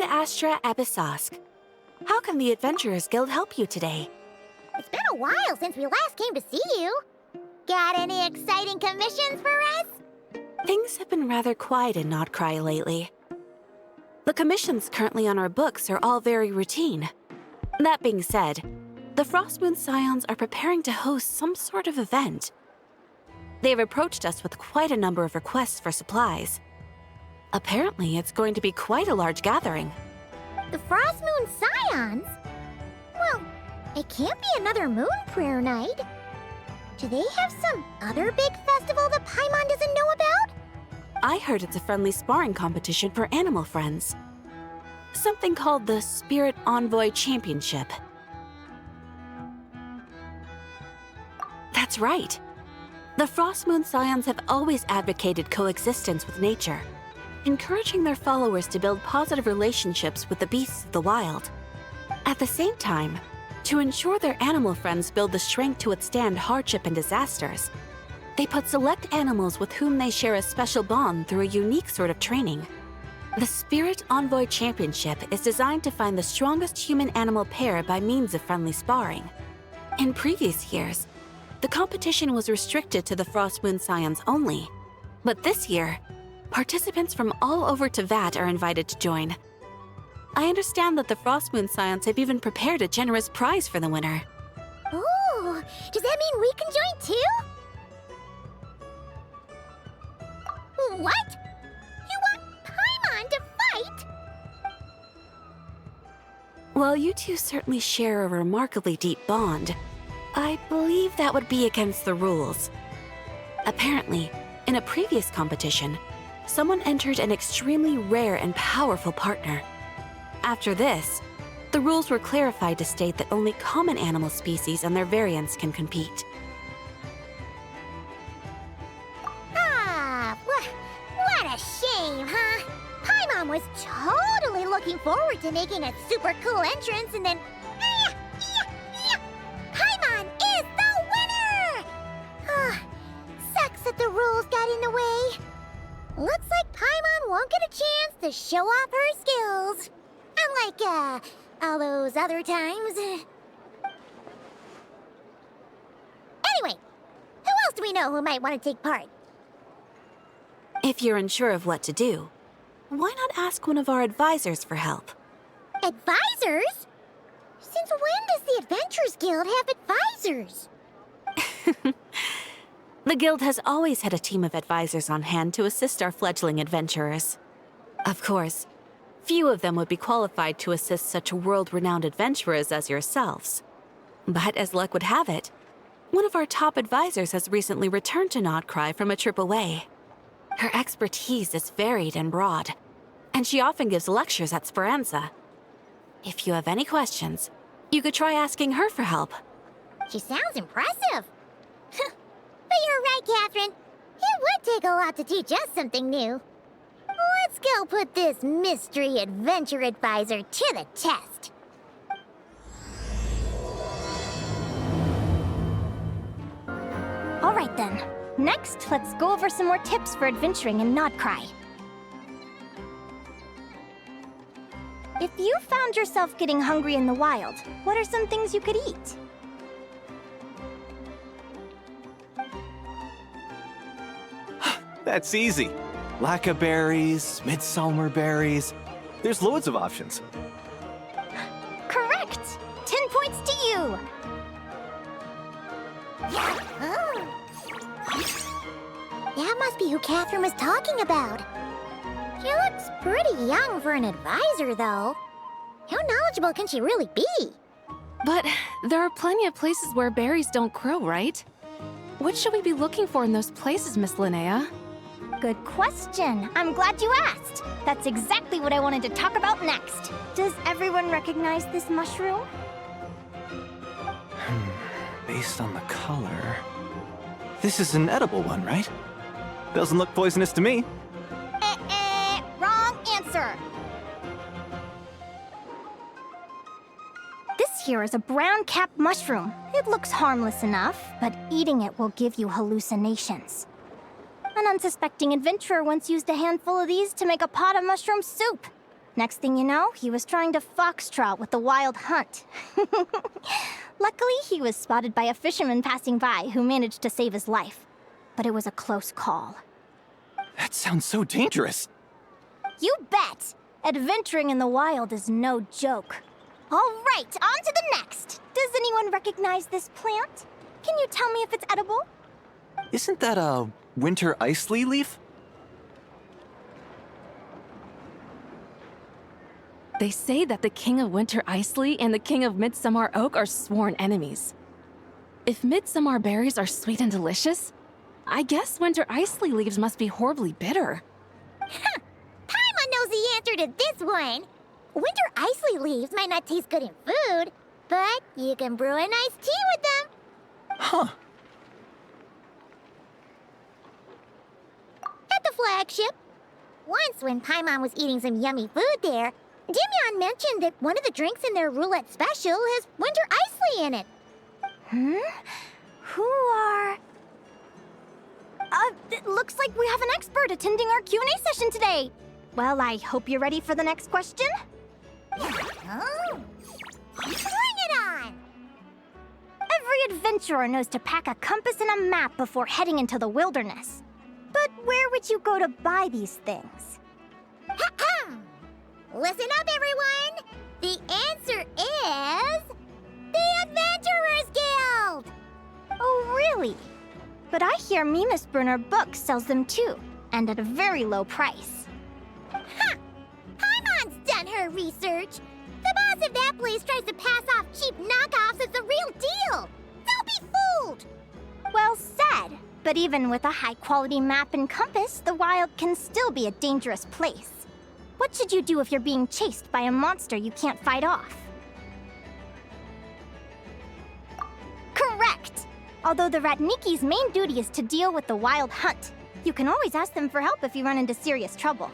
Astra Episosk. How can the Adventurers Guild help you today? It's been a while since we last came to see you. Got any exciting commissions for us? Things have been rather quiet in Notcry lately. The commissions currently on our books are all very routine. That being said, the Frostmoon Scions are preparing to host some sort of event. They've approached us with quite a number of requests for supplies. Apparently, it's going to be quite a large gathering. The Frostmoon Scions? Well, it can't be another Moon Prayer Night. Do they have some other big festival that Paimon doesn't know about? I heard it's a friendly sparring competition for animal friends. Something called the Spirit Envoy Championship. That's right. The Frostmoon Scions have always advocated coexistence with nature, encouraging their followers to build positive relationships with the beasts of the wild. At the same time, to ensure their animal friends build the strength to withstand hardship and disasters, they put select animals with whom they share a special bond through a unique sort of training. The Spirit Envoy Championship is designed to find the strongest human-animal pair by means of friendly sparring. In previous years, the competition was restricted to the Frostmoon Scions only, but this year, participants from all over Teyvat are invited to join. I understand that the Frostmoon Scions have even prepared a generous prize for the winner. Ooh, does that mean we can join too? What? You want Paimon to fight? While you two certainly share a remarkably deep bond, I believe that would be against the rules. Apparently, in a previous competition, someone entered an extremely rare and powerful partner. After this, the rules were clarified to state that only common animal species and their variants can compete. Ah, what a shame, huh? Paimon was totally looking forward to making a super cool entrance and then... Paimon is the winner! Sucks that the rules got in the way. Looks like Paimon won't get a chance to show off her skills. Unlike, all those other times. Anyway, who else do we know who might want to take part? If you're unsure of what to do, why not ask one of our advisors for help? Advisors? Since when does the Adventurers Guild have advisors? The Guild has always had a team of advisors on hand to assist our fledgling adventurers. Of course, few of them would be qualified to assist such world-renowned adventurers as yourselves. But as luck would have it, one of our top advisors has recently returned to Notcry from a trip away. Her expertise is varied and broad, and she often gives lectures at Speranza. If you have any questions, you could try asking her for help. She sounds impressive. But you're right, Catherine. It would take a lot to teach us something new. Let's go put this mystery adventure advisor to the test. All right then. Next, let's go over some more tips for adventuring in Notcry. If you found yourself getting hungry in the wild, what are some things you could eat? That's easy. Lacca berries, midsummer berries. There's loads of options. Correct! 10 points to you! Oh. That must be who Catherine was talking about. She looks pretty young for an advisor, though. How knowledgeable can she really be? But there are plenty of places where berries don't grow, right? What should we be looking for in those places, Miss Linnea? Good question. I'm glad you asked. That's exactly what I wanted to talk about next. Does everyone recognize this mushroom? Based on the color... This is an edible one, right? Doesn't look poisonous to me. Wrong answer. This here is a brown-capped mushroom. It looks harmless enough, but eating it will give you hallucinations. An unsuspecting adventurer once used a handful of these to make a pot of mushroom soup. Next thing you know, he was trying to foxtrot with the wild hunt. Luckily, he was spotted by a fisherman passing by who managed to save his life. But it was a close call. That sounds so dangerous. You bet! Adventuring in the wild is no joke. All right, on to the next. Does anyone recognize this plant? Can you tell me if it's edible? Isn't that a winter ice leaf? They say that the King of Winter Isley and the King of Midsummer Oak are sworn enemies. If midsummer berries are sweet and delicious, I guess winter Isley leaves must be horribly bitter. Paimon knows the answer to this one. Winter Isley leaves might not taste good in food, but you can brew a nice tea with them. Huh. At the flagship. Once when Paimon was eating some yummy food there, Dimyon mentioned that one of the drinks in their roulette special has winter Isley in it. Who are... it looks like we have an expert attending our Q&A session today. Well, I hope you're ready for the next question. Oh. Bring it on! Every adventurer knows to pack a compass and a map before heading into the wilderness. But where would you go to buy these things? Listen up, everyone! The answer is... the Adventurers Guild! Oh, really? But I hear Mimas Brunner Books sells them too, and at a very low price. Ha! Paimon's done her research. The boss of that place tries to pass off cheap knockoffs as the real deal. Don't be fooled! Well said. But even with a high-quality map and compass, the wild can still be a dangerous place. What should you do if you're being chased by a monster you can't fight off? Correct! Although the Ratniki's main duty is to deal with the wild hunt, you can always ask them for help if you run into serious trouble.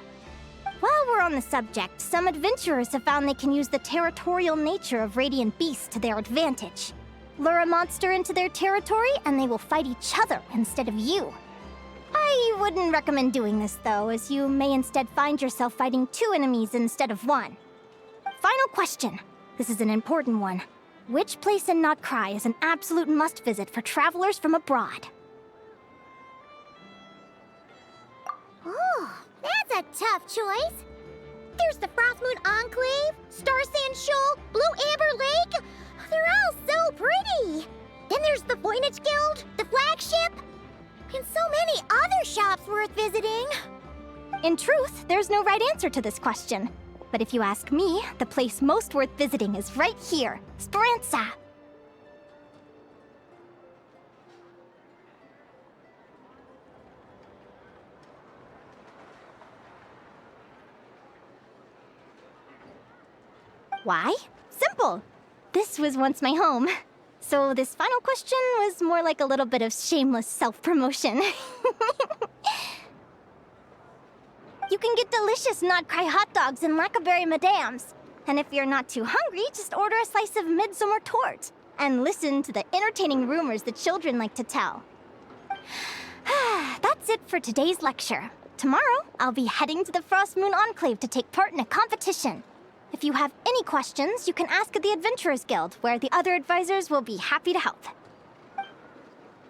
While we're on the subject, some adventurers have found they can use the territorial nature of radiant beasts to their advantage. Lure a monster into their territory and they will fight each other instead of you. I wouldn't recommend doing this though, as you may instead find yourself fighting two enemies instead of one. Final question. This is an important one. Which place in Notcry is an absolute must-visit for travelers from abroad? Oh, that's a tough choice. There's the Frostmoon Enclave, Star Sand Shoal, Blue Amber Lake. They're all so pretty. Then there's the Voynich Guild, the flagship, and so many other shops worth visiting. In truth, there's no right answer to this question. But if you ask me, the place most worth visiting is right here, Speranza. Why? Simple. This was once my home. So this final question was more like a little bit of shameless self-promotion. You can get delicious Notcry hot dogs and Lackaberry Madams. And if you're not too hungry, just order a slice of midsummer tort. And listen to the entertaining rumors the children like to tell. That's it for today's lecture. Tomorrow, I'll be heading to the Frostmoon Enclave to take part in a competition. If you have any questions, you can ask at the Adventurers Guild, where the other advisors will be happy to help.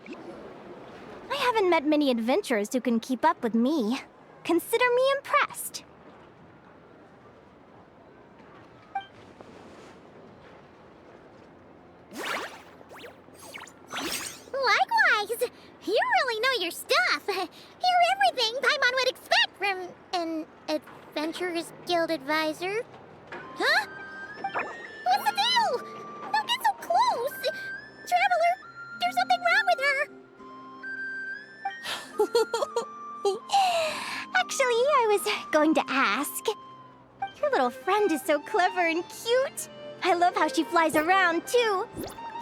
I haven't met many adventurers who can keep up with me. Consider me impressed. Likewise! You really know your stuff. You're everything Paimon would expect from an Adventurers Guild advisor. Huh? What's the deal? Don't get so close! Traveler, there's something wrong with her! Actually, I was going to ask. Your little friend is so clever and cute. I love how she flies around, too.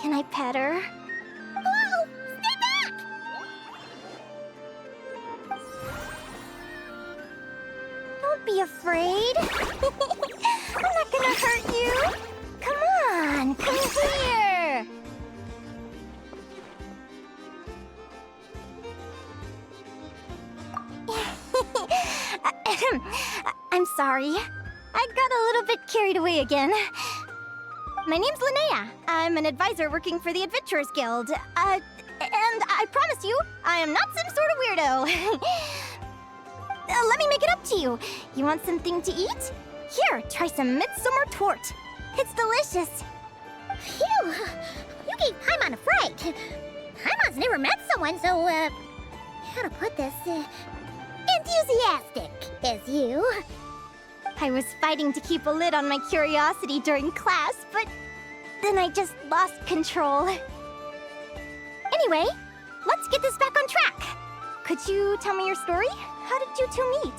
Can I pet her? Whoa! Stay back! Don't be afraid. I'm not gonna hurt you. Come on, come here. I'm sorry. I got a little bit carried away again. My name's Linnea. I'm an advisor working for the Adventurers Guild. And I promise you, I am not some sort of weirdo. Let me make it up to you. You want something to eat? Here, try some midsummer tort. It's delicious. Phew! You gave Paimon a fright. Paimon's never met someone so, how to put this, enthusiastic as you. I was fighting to keep a lid on my curiosity during class, but then I just lost control. Anyway, let's get this back on track. Could you tell me your story? How did you two meet?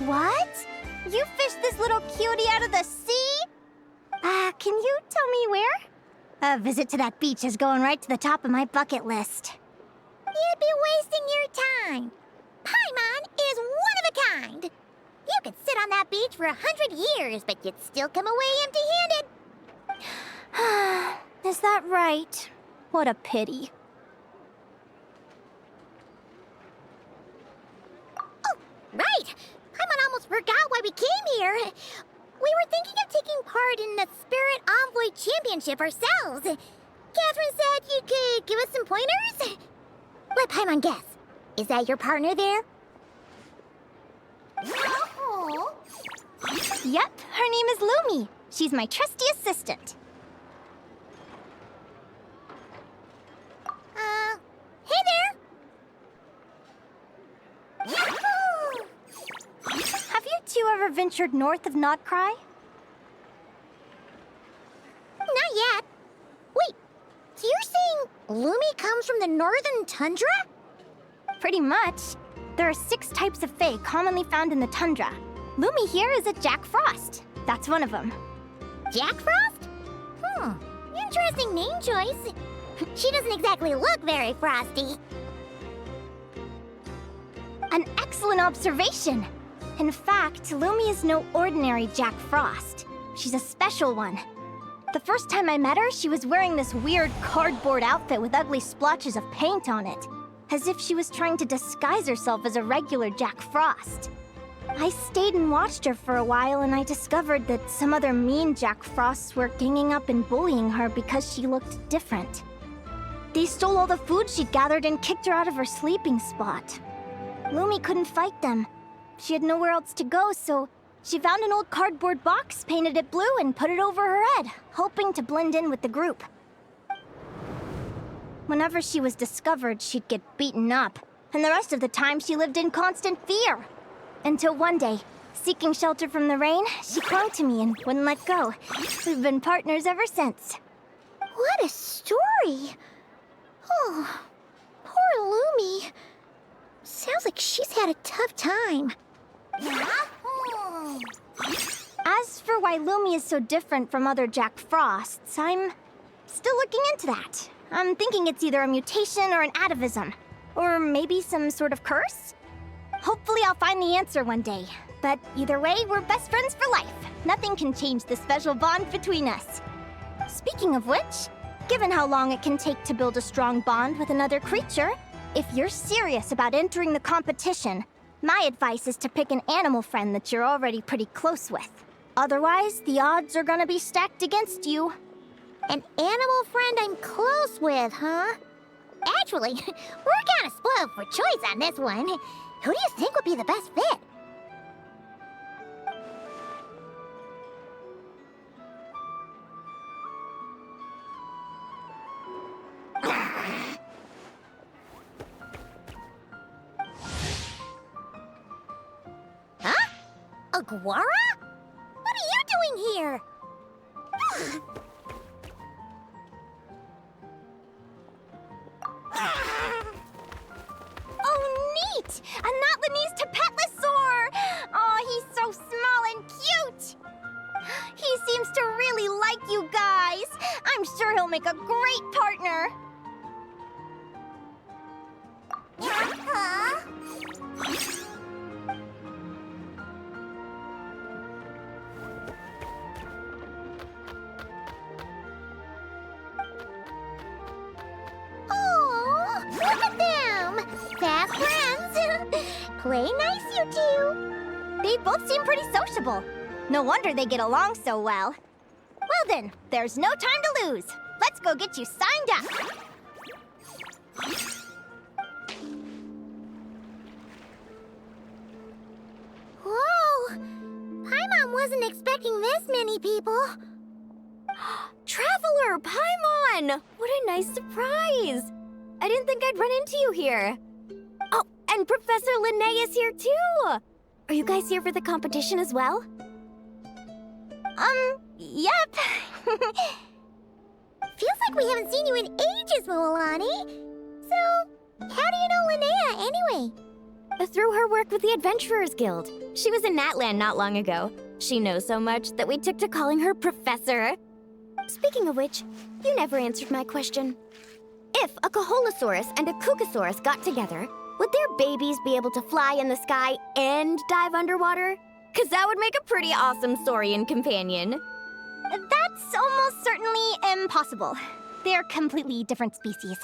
What? You fished this little cutie out of the sea? Can you tell me where? A visit to that beach is going right to the top of my bucket list. You'd be wasting your time. Paimon is one of a kind. You could sit on that beach for 100 years, but you'd still come away empty-handed. Is that right? What a pity. Oh, right. Paimon almost forgot why we came here. We were thinking of taking part in the Spirit Envoy Championship ourselves. Catherine said you could give us some pointers. Let Paimon guess. Is that your partner there? Oh. Yep, her name is Lumi. She's my trusty assistant. Hey there. Yahoo! Have you two ever ventured north of Notcry? Not yet. Wait, so you're saying Lumi comes from the northern tundra? Pretty much. There are 6 types of fae commonly found in the tundra. Lumi here is a Jack Frost. That's one of them. Jack Frost? Interesting name choice. She doesn't exactly look very frosty. An excellent observation. In fact, Lumi is no ordinary Jack Frost. She's a special one. The first time I met her, she was wearing this weird cardboard outfit with ugly splotches of paint on it, as if she was trying to disguise herself as a regular Jack Frost. I stayed and watched her for a while, and I discovered that some other mean Jack Frosts were ganging up and bullying her because she looked different. They stole all the food she'd gathered and kicked her out of her sleeping spot. Lumi couldn't fight them. She had nowhere else to go, so she found an old cardboard box, painted it blue, and put it over her head, hoping to blend in with the group. Whenever she was discovered, she'd get beaten up, and the rest of the time she lived in constant fear. Until one day, seeking shelter from the rain, she clung to me and wouldn't let go. We've been partners ever since. What a story. Oh, poor Lumi. Sounds like she's had a tough time. As for why Lumi is so different from other Jack Frosts, I'm still looking into that. I'm thinking it's either a mutation or an atavism. Or maybe some sort of curse? Hopefully I'll find the answer one day. But either way, we're best friends for life. Nothing can change the special bond between us. Speaking of which, given how long it can take to build a strong bond with another creature, if you're serious about entering the competition, my advice is to pick an animal friend that you're already pretty close with. Otherwise, the odds are gonna be stacked against you. An animal friend I'm close with, huh? Actually, we're kind of spoiled for choice on this one. Who do you think would be the best fit? Huh? Aguara? What are you doing here? Oh, neat! A Notlanese Tapetlosaur! Oh, he's so small and cute! He seems to really like you guys. I'm sure he'll make a great partner. Huh? at them! Fast friends! Play nice, you two! They both seem pretty sociable. No wonder they get along so well. Well then, there's no time to lose. Let's go get you signed up. Whoa! Paimon wasn't expecting this many people. Traveler, Paimon! What a nice surprise! I didn't think I'd run into you here. Oh, and Professor Linnae is here too! Are you guys here for the competition as well? Yep. Feels like we haven't seen you in ages, Moalani. So, how do you know Linnea anyway? Through her work with the Adventurers Guild. She was in Natland not long ago. She knows so much that we took to calling her Professor. Speaking of which, you never answered my question. If a Kaholosaurus and a Kukasaurus got together, would their babies be able to fly in the sky and dive underwater? 'Cause that would make a pretty awesome saurian companion. That's almost certainly impossible. They're completely different species.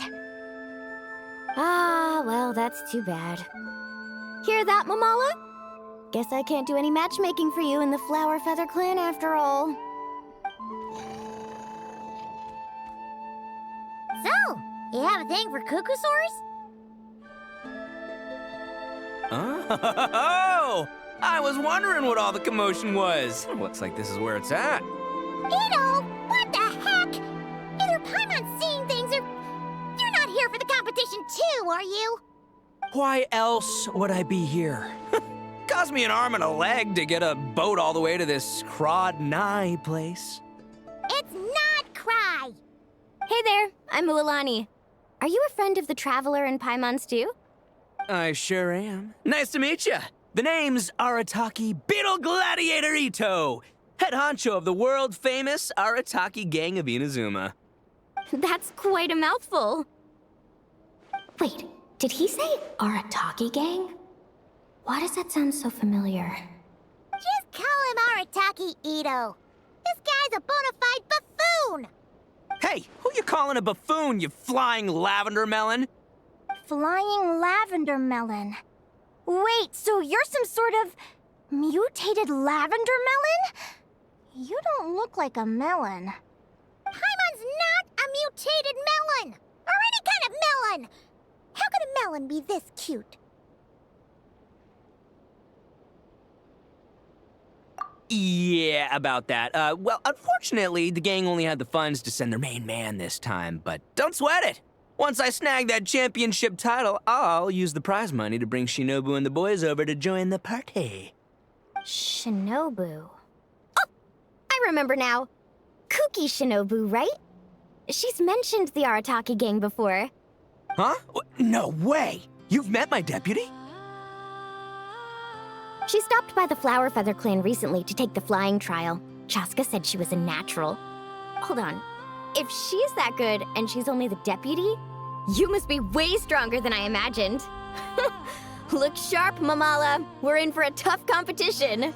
Ah, well, that's too bad. Hear that, Mamala? Guess I can't do any matchmaking for you in the Flower Feather Clan after all. So, you have a thing for Kukusaurs? Oh! I was wondering what all the commotion was. Looks like this is where it's at. Ito, what the heck? Either Paimon's seeing things or you're not here for the competition too, are you? Why else would I be here? Cost me an arm and a leg to get a boat all the way to this Crawd-Nye place. It's not Cry. Hey there, I'm Mualani. Are you a friend of the Traveler and Paimon's too? I sure am. Nice to meet you. The name's Arataki Beetle Gladiator Ito, head honcho of the world-famous Arataki Gang of Inazuma. That's quite a mouthful. Wait, did he say Arataki Gang? Why does that sound so familiar? Just call him Arataki Ito. This guy's a bona fide buffoon. Hey, who you calling a buffoon, you flying lavender melon? Flying lavender melon. Wait, so you're some sort of mutated lavender melon? You don't look like a melon. Paimon's not a mutated melon, or any kind of melon. How could a melon be this cute? Yeah, about that. Well, unfortunately, the gang only had the funds to send their main man this time, but don't sweat it. Once I snag that championship title, I'll use the prize money to bring Shinobu and the boys over to join the party. Shinobu. Oh, I remember now. Kuki Shinobu, right? She's mentioned the Arataki Gang before. Huh? No way! You've met my deputy? She stopped by the Flower Feather Clan recently to take the flying trial. Chaska said she was a natural. Hold on. If she's that good and she's only the deputy, you must be way stronger than I imagined. Look sharp, Mamala. We're in for a tough competition.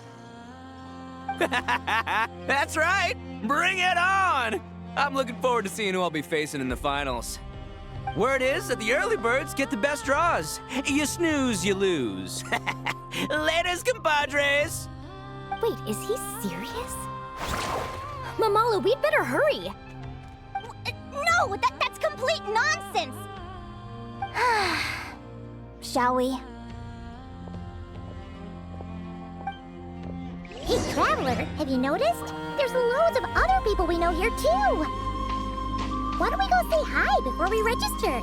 That's right! Bring it on! I'm looking forward to seeing who I'll be facing in the finals. Word is that the early birds get the best draws. You snooze, you lose. Laters, compadres! Wait, is he serious? Mamala, we'd better hurry. No, that's complete nonsense! Shall we? Hey, Traveler, have you noticed? There's loads of other people we know here too. Why don't we go say hi before we register?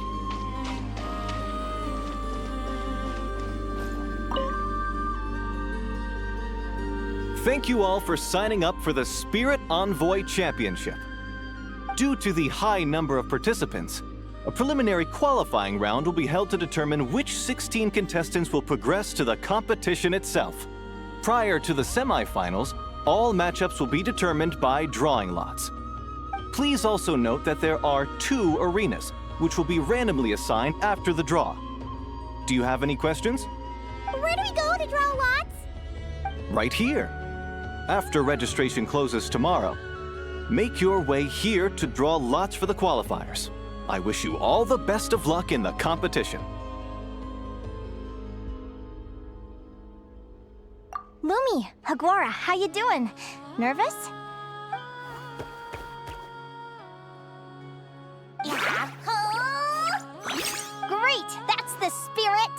Thank you all for signing up for the Spirit Envoy Championship. Due to the high number of participants, a preliminary qualifying round will be held to determine which 16 contestants will progress to the competition itself. Prior to the semifinals, all matchups will be determined by drawing lots. Please also note that there are 2 arenas, which will be randomly assigned after the draw. Do you have any questions? Where do we go to draw lots? Right here. After registration closes tomorrow, make your way here to draw lots for the qualifiers. I wish you all the best of luck in the competition. Lumi, Aguara, how you doing? Nervous? Great, that's the spirit!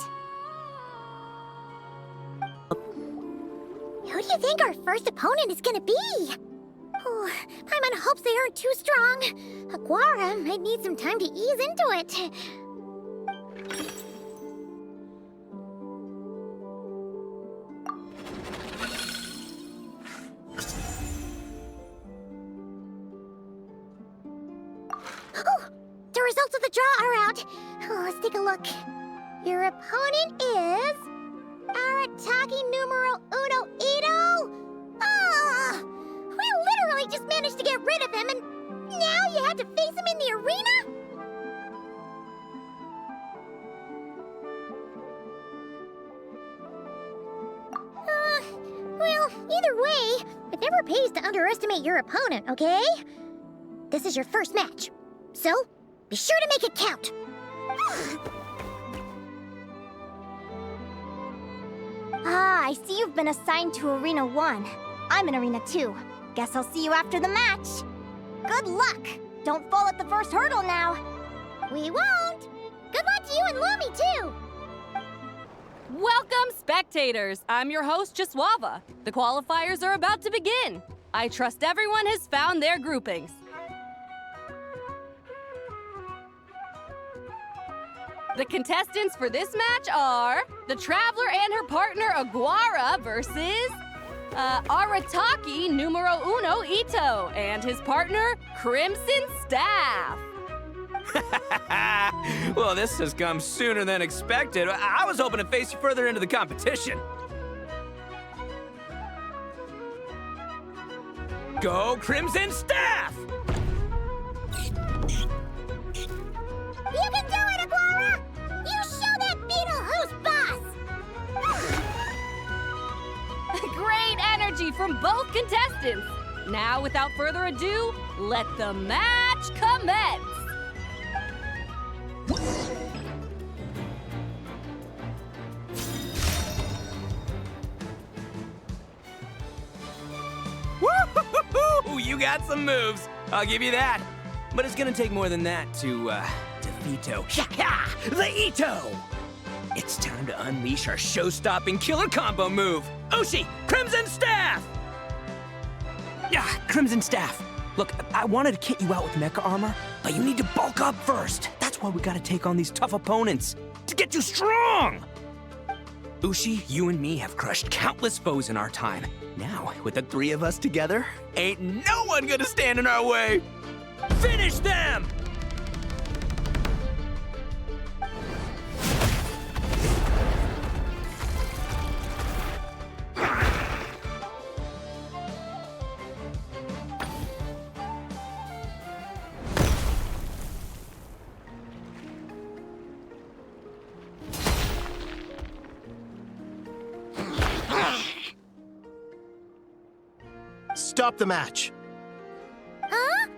Who do you think our first opponent is gonna be? Oh, Paimon hopes they aren't too strong. Aguara might need some time to ease into it. Oh, the results of the draw are out. Oh, let's take a look. Your opponent is Arataki numero uno Ito. Ah, we literally just managed to get rid of him, and now you have to face him in the arena? Well, either way, it never pays to underestimate your opponent, okay? This is your first match, so be sure to make it count. Ah, I see you've been assigned to Arena 1. I'm in Arena 2. Guess I'll see you after the match. Good luck! Don't fall at the first hurdle now. We won't. Good luck to you and Lumi, too. Welcome, spectators! I'm your host, Jaswava. The qualifiers are about to begin. I trust everyone has found their groupings. The contestants for this match are the Traveler and her partner Aguara versus Arataki numero uno Ito and his partner Crimson Staff. Well, this has come sooner than expected. I was hoping to face you further into the competition. Go Crimson Staff! You can do it, Aguara! You show that beetle who's boss! Great energy from both contestants. Now, without further ado, let the match commence. Woo-hoo-hoo-hoo! You got some moves. I'll give you that. But it's gonna take more than that to defeat the Ito. It's time to unleash our show-stopping killer combo move. Ushi, Crimson Staff! Yeah, Crimson Staff. Look, I wanted to kit you out with mecha armor, but you need to bulk up first. That's why we gotta take on these tough opponents to get you strong. Ushi, you and me have crushed countless foes in our time. Now, with the three of us together, ain't no one gonna stand in our way. Finish them! Stop the match. Huh?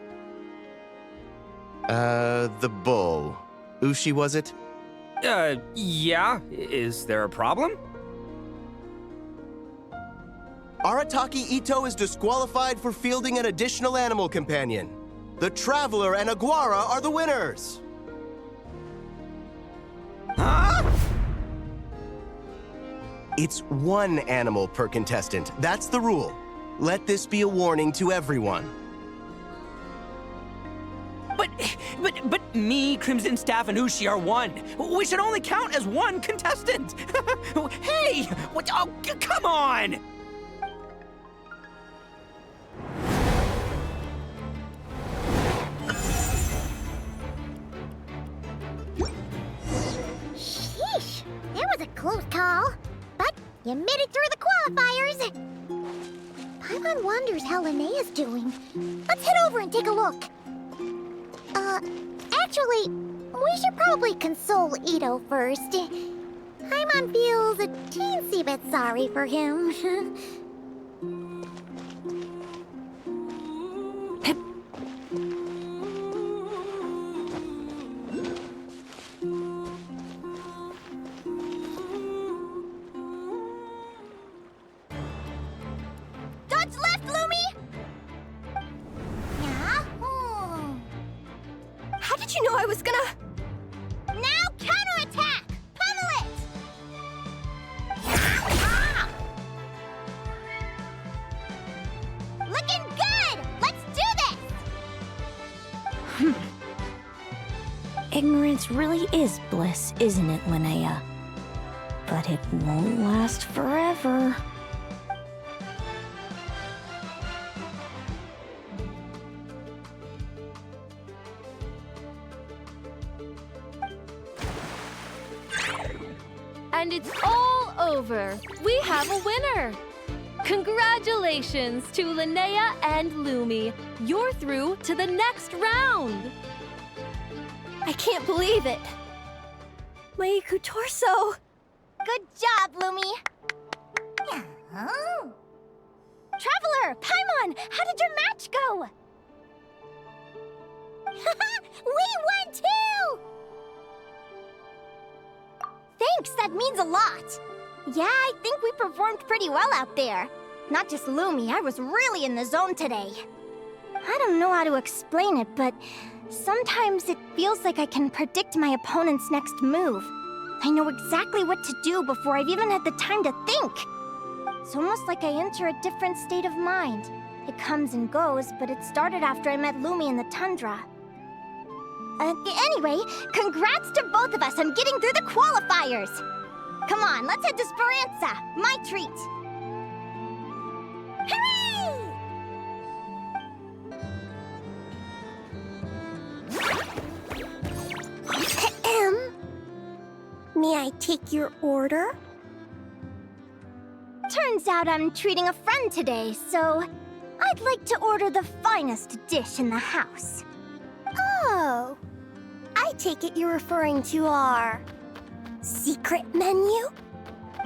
The bull. Ushi, was it? Yeah. Is there a problem? Arataki Ito is disqualified for fielding an additional animal companion. The Traveler and Aguara are the winners. Huh? It's one animal per contestant. That's the rule. Let this be a warning to everyone. But me, Crimson Staff, and Ushi are one. We should only count as one contestant. Hey, what? Oh, come on! Sheesh, that was a close call. But you made it through the qualifiers. Paimon wonders how Linnea's doing. Let's head over and take a look. Actually, we should probably console Ito first. Paimon feels a teensy bit sorry for him. you know I was gonna... Now counterattack! Pummel it! Looking good! Let's do this! Ignorance really is bliss, isn't it, Linnea? But it won't last forever. And it's all over. We have a winner. Congratulations to Linnea and Lumi. You're through to the next round. I can't believe it. My Iku torso. Good job, Lumi. Oh. Traveler, Paimon, how did your match go? We won too! Thanks, that means a lot. Yeah, I think we performed pretty well out there. Not just Lumi, I was really in the zone today. I don't know how to explain it, but sometimes it feels like I can predict my opponent's next move. I know exactly what to do before I've even had the time to think. It's almost like I enter a different state of mind. It comes and goes, but it started after I met Lumi in the tundra. Anyway, congrats to both of us on getting through the qualifiers! Come on, let's head to Speranza, my treat! Hooray! May I take your order? Turns out I'm treating a friend today, so I'd like to order the finest dish in the house. Oh, I take it you're referring to our secret menu?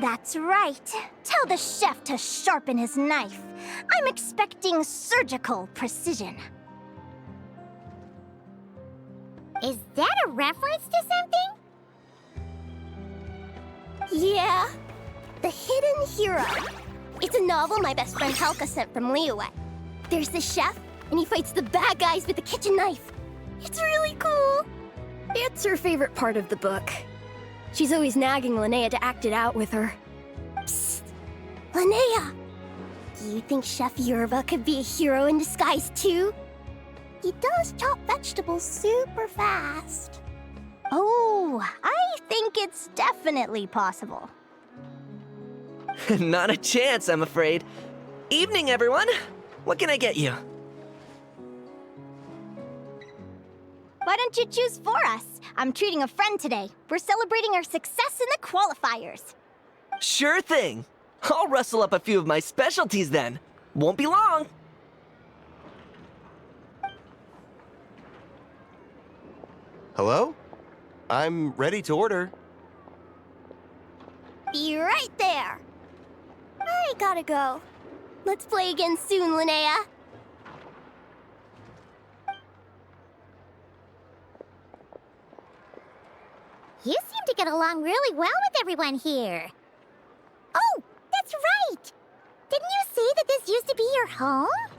That's right. Tell the chef to sharpen his knife. I'm expecting surgical precision. Is that a reference to something? Yeah, The Hidden Hero. It's a novel my best friend Halka sent from Liyue. There's the chef, and he fights the bad guys with a kitchen knife. It's really cool. It's her favorite part of the book. She's always nagging Linnea to act it out with her. Psst! Linnea! Do you think Chef Yerva could be a hero in disguise too? He does chop vegetables super fast. Oh, I think it's definitely possible. Not a chance, I'm afraid. Evening, everyone. What can I get you? Why don't you choose for us? I'm treating a friend today. We're celebrating our success in the qualifiers. Sure thing. I'll rustle up a few of my specialties then. Won't be long. Hello? I'm ready to order. Be right there. I gotta go. Let's play again soon, Linnea. You seem to get along really well with everyone here. Oh, that's right! Didn't you say that this used to be your home?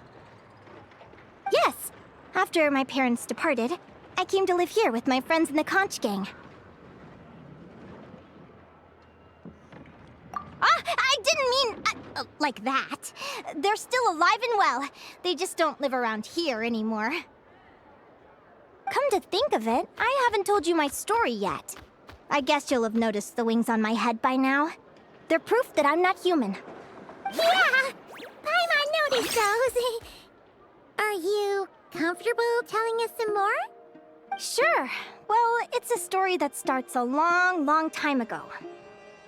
Yes. After my parents departed, I came to live here with my friends in the conch gang. I didn't mean like that. They're still alive and well. They just don't live around here anymore. Come to think of it, I haven't told you my story yet. I guess you'll have noticed the wings on my head by now. They're proof that I'm not human. Yeah! Paimon noticed those. Are you comfortable telling us some more? Sure. Well, it's a story that starts a long, long time ago.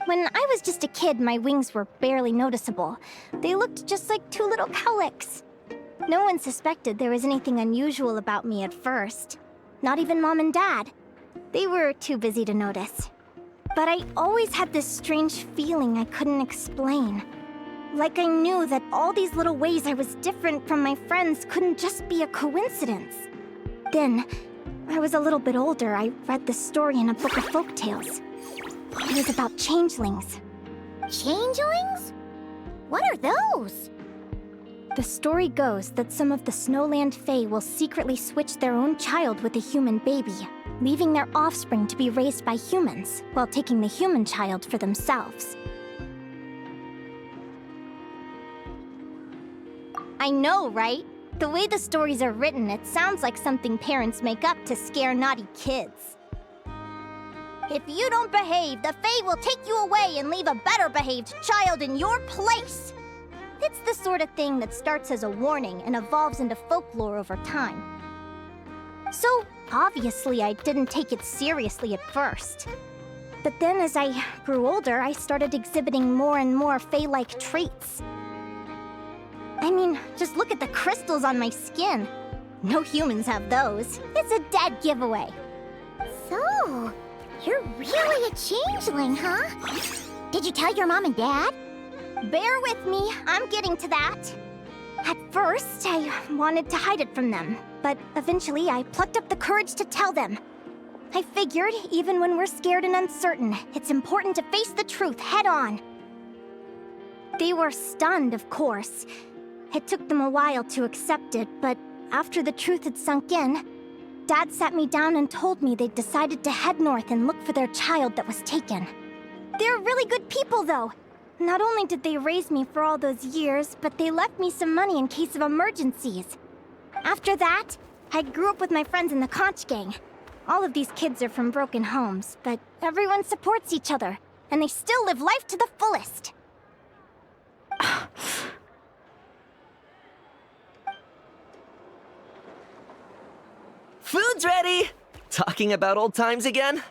When I was just a kid, my wings were barely noticeable. They looked just like two little cowlicks. No one suspected there was anything unusual about me at first. Not even Mom and Dad. They were too busy to notice. But I always had this strange feeling I couldn't explain. Like I knew that all these little ways I was different from my friends couldn't just be a coincidence. Then, I was a little bit older, I read this story in a book of folktales. It was about changelings. Changelings? What are those? The story goes that some of the Snowland Fae will secretly switch their own child with a human baby, leaving their offspring to be raised by humans, while taking the human child for themselves. I know, right? The way the stories are written, it sounds like something parents make up to scare naughty kids. If you don't behave, the Fae will take you away and leave a better-behaved child in your place! It's the sort of thing that starts as a warning and evolves into folklore over time. So, obviously, I didn't take it seriously at first. But then as I grew older, I started exhibiting more and more Fae-like traits. I mean, just look at the crystals on my skin. No humans have those. It's a dead giveaway. So, you're really a changeling, huh? Did you tell your mom and dad? Bear with me, I'm getting to that. At first, I wanted to hide it from them, but eventually I plucked up the courage to tell them. I figured, even when we're scared and uncertain, it's important to face the truth head on. They were stunned, of course. It took them a while to accept it, but after the truth had sunk in, Dad sat me down and told me they'd decided to head north and look for their child that was taken. They're really good people, though. Not only did they raise me for all those years, but they left me some money in case of emergencies. After that, I grew up with my friends in the Conch Gang. All of these kids are from broken homes, but everyone supports each other, and they still live life to the fullest. Food's ready! Talking about old times again?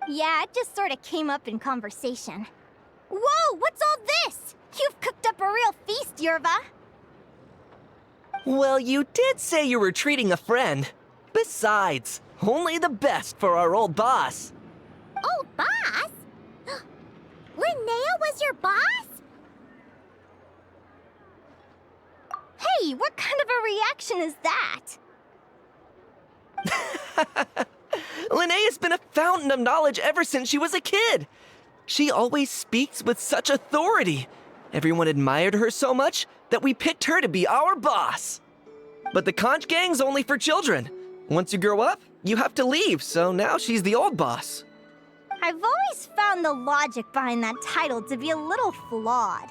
Yeah, it just sort of came up in conversation. Whoa, what's all this? You've cooked up a real feast, Yerva. Well, you did say you were treating a friend. Besides, only the best for our old boss. Old boss? Linnea was your boss? Hey, what kind of a reaction is that? Linnea's been a fountain of knowledge ever since she was a kid. She always speaks with such authority. Everyone admired her so much that we picked her to be our boss. But the Conch Gang's only for children. Once you grow up, you have to leave, so now she's the old boss. I've always found the logic behind that title to be a little flawed.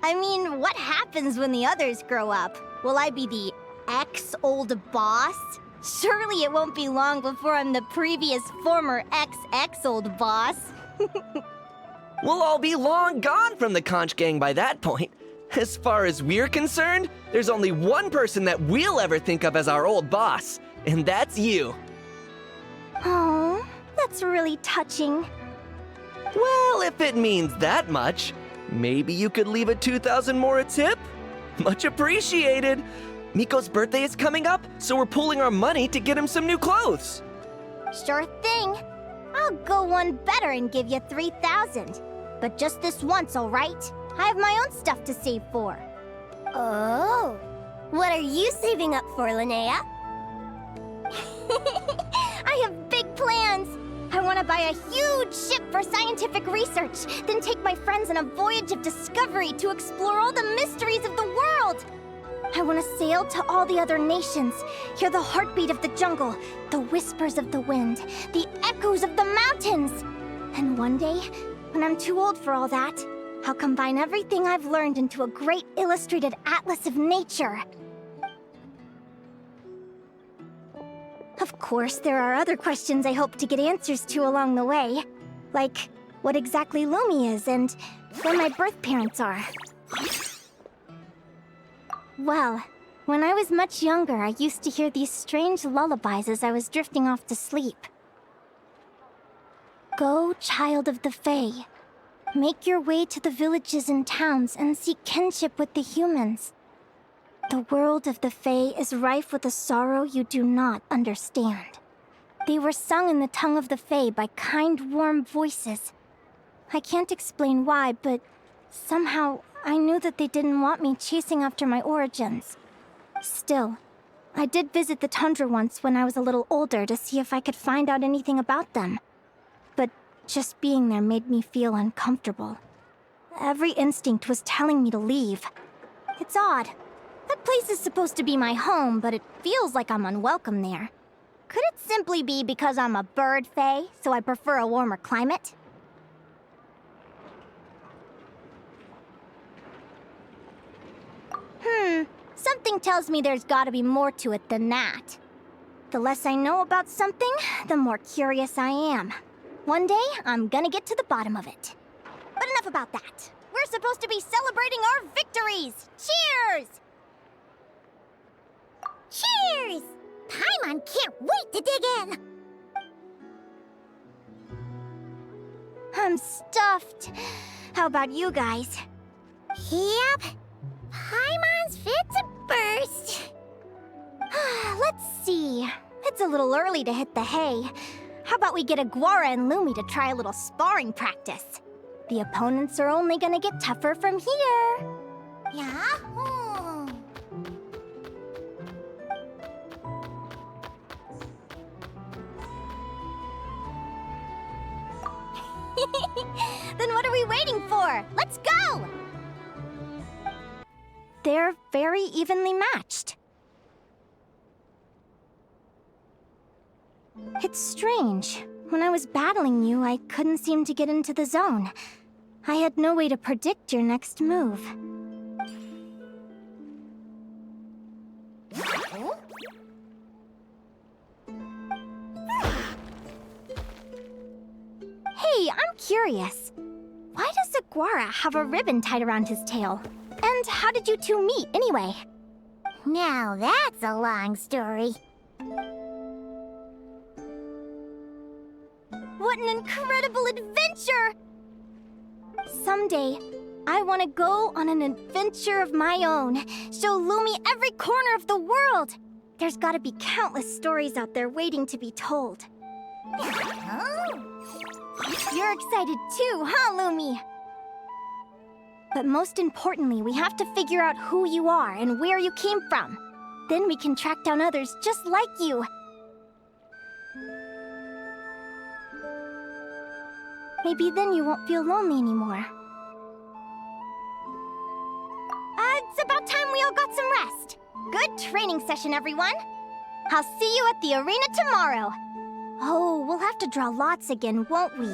I mean, what happens when the others grow up? Will I be the ex-old boss? Surely it won't be long before I'm the previous former ex-old boss. We'll all be long gone from the Conch Gang by that point. As far as we're concerned, there's only one person that we'll ever think of as our old boss, and that's you. Oh, that's really touching. Well, if it means that much, maybe you could leave a 2,000 more a tip? Much appreciated. Miko's birthday is coming up, so we're pooling our money to get him some new clothes. Sure thing. I'll go one better and give you 3,000. But just this once, all right? I have my own stuff to save for. Oh. What are you saving up for, Linnea? I have big plans. I want to buy a huge ship for scientific research, then take my friends on a voyage of discovery to explore all the mysteries of the world. I want to sail to all the other nations, hear the heartbeat of the jungle, the whispers of the wind, the echoes of the mountains. And one day, when I'm too old for all that, I'll combine everything I've learned into a great illustrated atlas of nature. Of course, there are other questions I hope to get answers to along the way. Like, what exactly Lumi is and where my birth parents are. Well, when I was much younger, I used to hear these strange lullabies as I was drifting off to sleep. Go, child of the Fae. Make your way to the villages and towns and seek kinship with the humans. The world of the Fae is rife with a sorrow you do not understand. They were sung in the tongue of the Fae by kind, warm voices. I can't explain why, but somehow I knew that they didn't want me chasing after my origins. Still, I did visit the tundra once when I was a little older to see if I could find out anything about them. But just being there made me feel uncomfortable. Every instinct was telling me to leave. It's odd. That place is supposed to be my home, but it feels like I'm unwelcome there. Could it simply be because I'm a bird fae, so I prefer a warmer climate? Something tells me there's gotta be more to it than that. The less I know about something, the more curious I am. One day, I'm gonna get to the bottom of it. But enough about that. We're supposed to be celebrating our victories! Cheers! Cheers! Paimon can't wait to dig in! I'm stuffed. How about you guys? Yep. Paimon's fit to burst. Let's see. It's a little early to hit the hay. How about we get Aguara and Lumi to try a little sparring practice? The opponents are only gonna get tougher from here. Yahoo! Then what are we waiting for? Let's go! They're very evenly matched. It's strange. When I was battling you, I couldn't seem to get into the zone. I had no way to predict your next move. Hey, I'm curious. Why does Aguara have a ribbon tied around his tail? And how did you two meet, anyway? Now that's a long story. What an incredible adventure! Someday, I want to go on an adventure of my own. Show Lumi every corner of the world. There's gotta be countless stories out there waiting to be told. You're excited too, huh, Lumi? But most importantly, we have to figure out who you are and where you came from. Then we can track down others just like you. Maybe then you won't feel lonely anymore. It's about time we all got some rest. Good training session, everyone. I'll see you at the arena tomorrow. Oh, we'll have to draw lots again, won't we?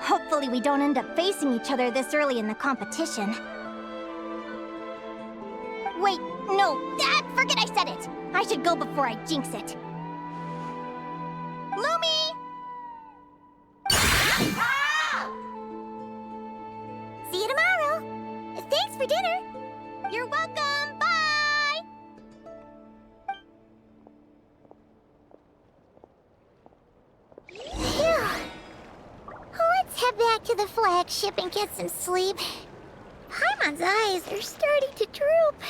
Hopefully we don't end up facing each other this early in the competition. Wait, no, forget I said it. I should go before I jinx it. Lumi! See you tomorrow. Thanks for dinner. You're welcome, bye! Phew. Let's head back to the flagship and get some sleep. Paimon's eyes are starting to droop.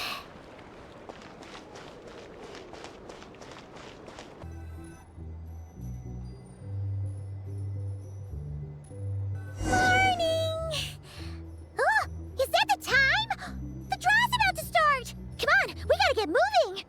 Morning! Oh, is that the time? The draw's about to start! Come on, we gotta get moving!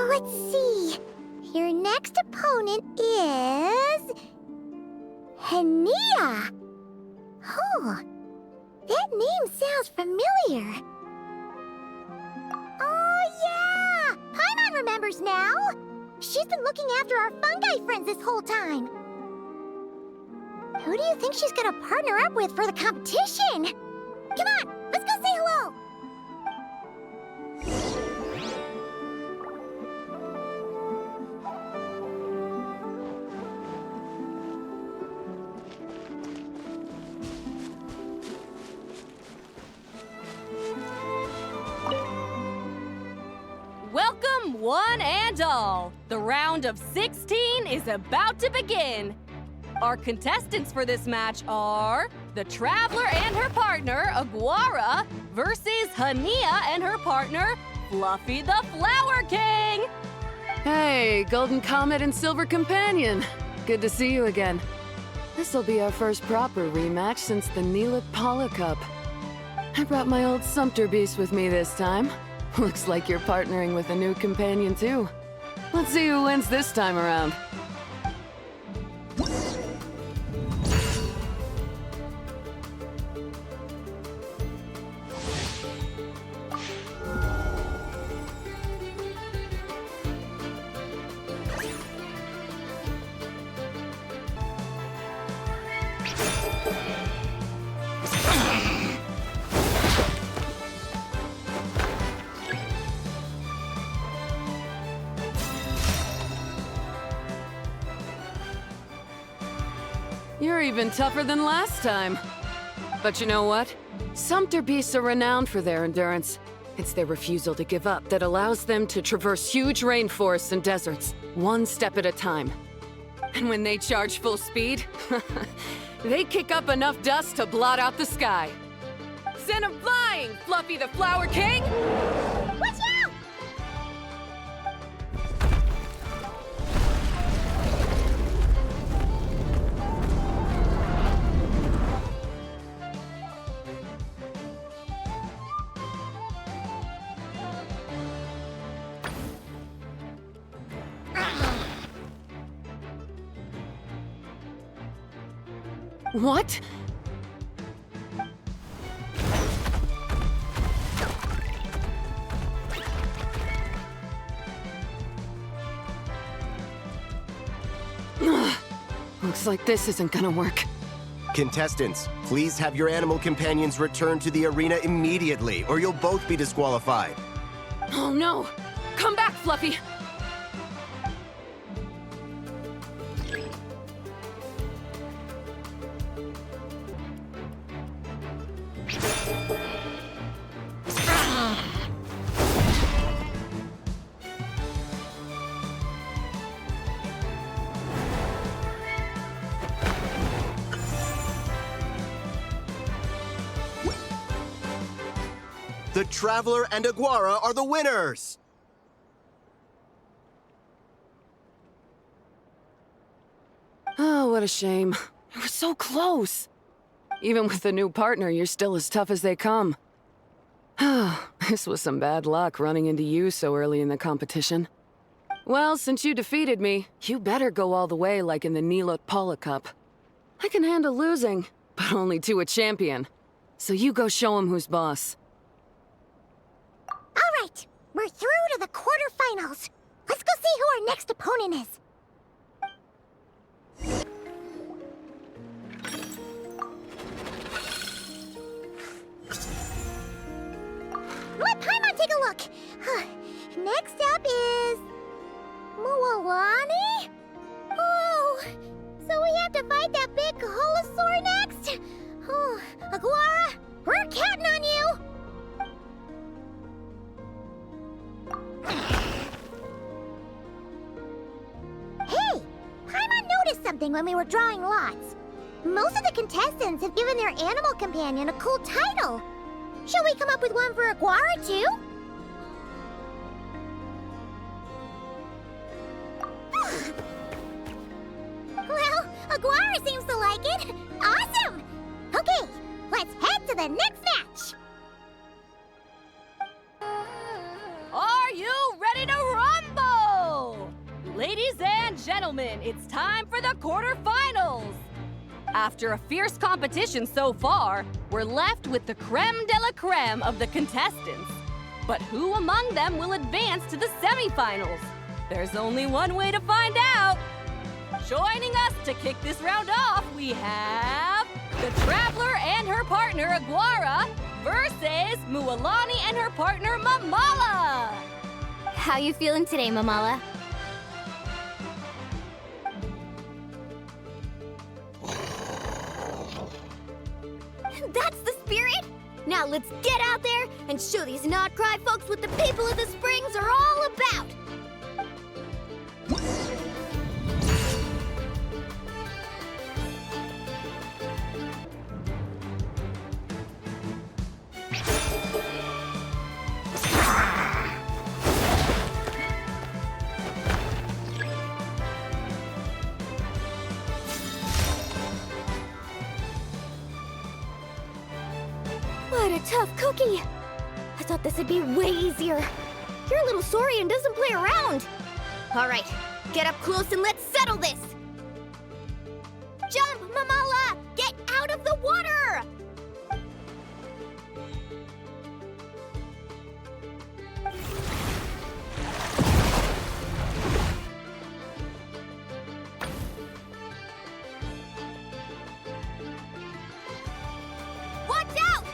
Let's see. Your next opponent is... Hania! Oh, that name sounds familiar. Oh, yeah! Paimon remembers now! She's been looking after our fungi friends this whole time. Who do you think she's gonna partner up with for the competition? Come on, let's go say hello! Welcome, one and all. The round of 16 is about to begin. Our contestants for this match are the Traveler and her partner, Aguara, versus Hania and her partner, Fluffy the Flower King. Hey, Golden Comet and Silver Companion. Good to see you again. This'll be our first proper rematch since the Neelit Pala Cup. I brought my old Sumpter Beast with me this time. Looks like you're partnering with a new companion too. Let's see who wins this time around. You're even tougher than last time. But you know what? Sumpter beasts are renowned for their endurance. It's their refusal to give up that allows them to traverse huge rainforests and deserts, one step at a time. And when they charge full speed, they kick up enough dust to blot out the sky. Send 'em flying, Fluffy the Flower King! Watch out! What? Looks like this isn't gonna work. Contestants, please have your animal companions return to the arena immediately, or you'll both be disqualified. Oh no! Come back, Fluffy! The Traveler and Aguara are the winners! Oh, what a shame. You were so close. Even with the new partner, you're still as tough as they come. This was some bad luck running into you so early in the competition. Well, since you defeated me, you better go all the way like in the Neelit Pala Cup. I can handle losing, but only to a champion. So you go show him who's boss. All right, we're through to the quarterfinals. Let's go see who our next opponent is. Let Paimon take a look. Next up is... Mualani? Oh, so we have to fight that big Holosaur next? Oh, Aguara, we're counting on you! Hey! Paimon noticed something when we were drawing lots. Most of the contestants have given their animal companion a cool title. Shall we come up with one for Aguara, too? Well, Aguara seems to like it. Awesome! Okay, let's head to the next match. Are you ready to rumble? Ladies and gentlemen, it's time for the quarterfinals. After a fierce competition so far, we're left with the creme de la creme of the contestants. But who among them will advance to the semifinals? There's only one way to find out. Joining us to kick this round off, we have the Traveler and her partner Aguara versus Mualani and her partner Mamala. How you feeling today, Mamala? That's the spirit! Now let's get out there and show these not-cry folks what the people of the Springs are all about! What a tough cookie. I thought this would be way easier. Your little Saurian doesn't play around. All right, get up close and let's settle this. Jump, Mamala! Get out of the water! Watch out!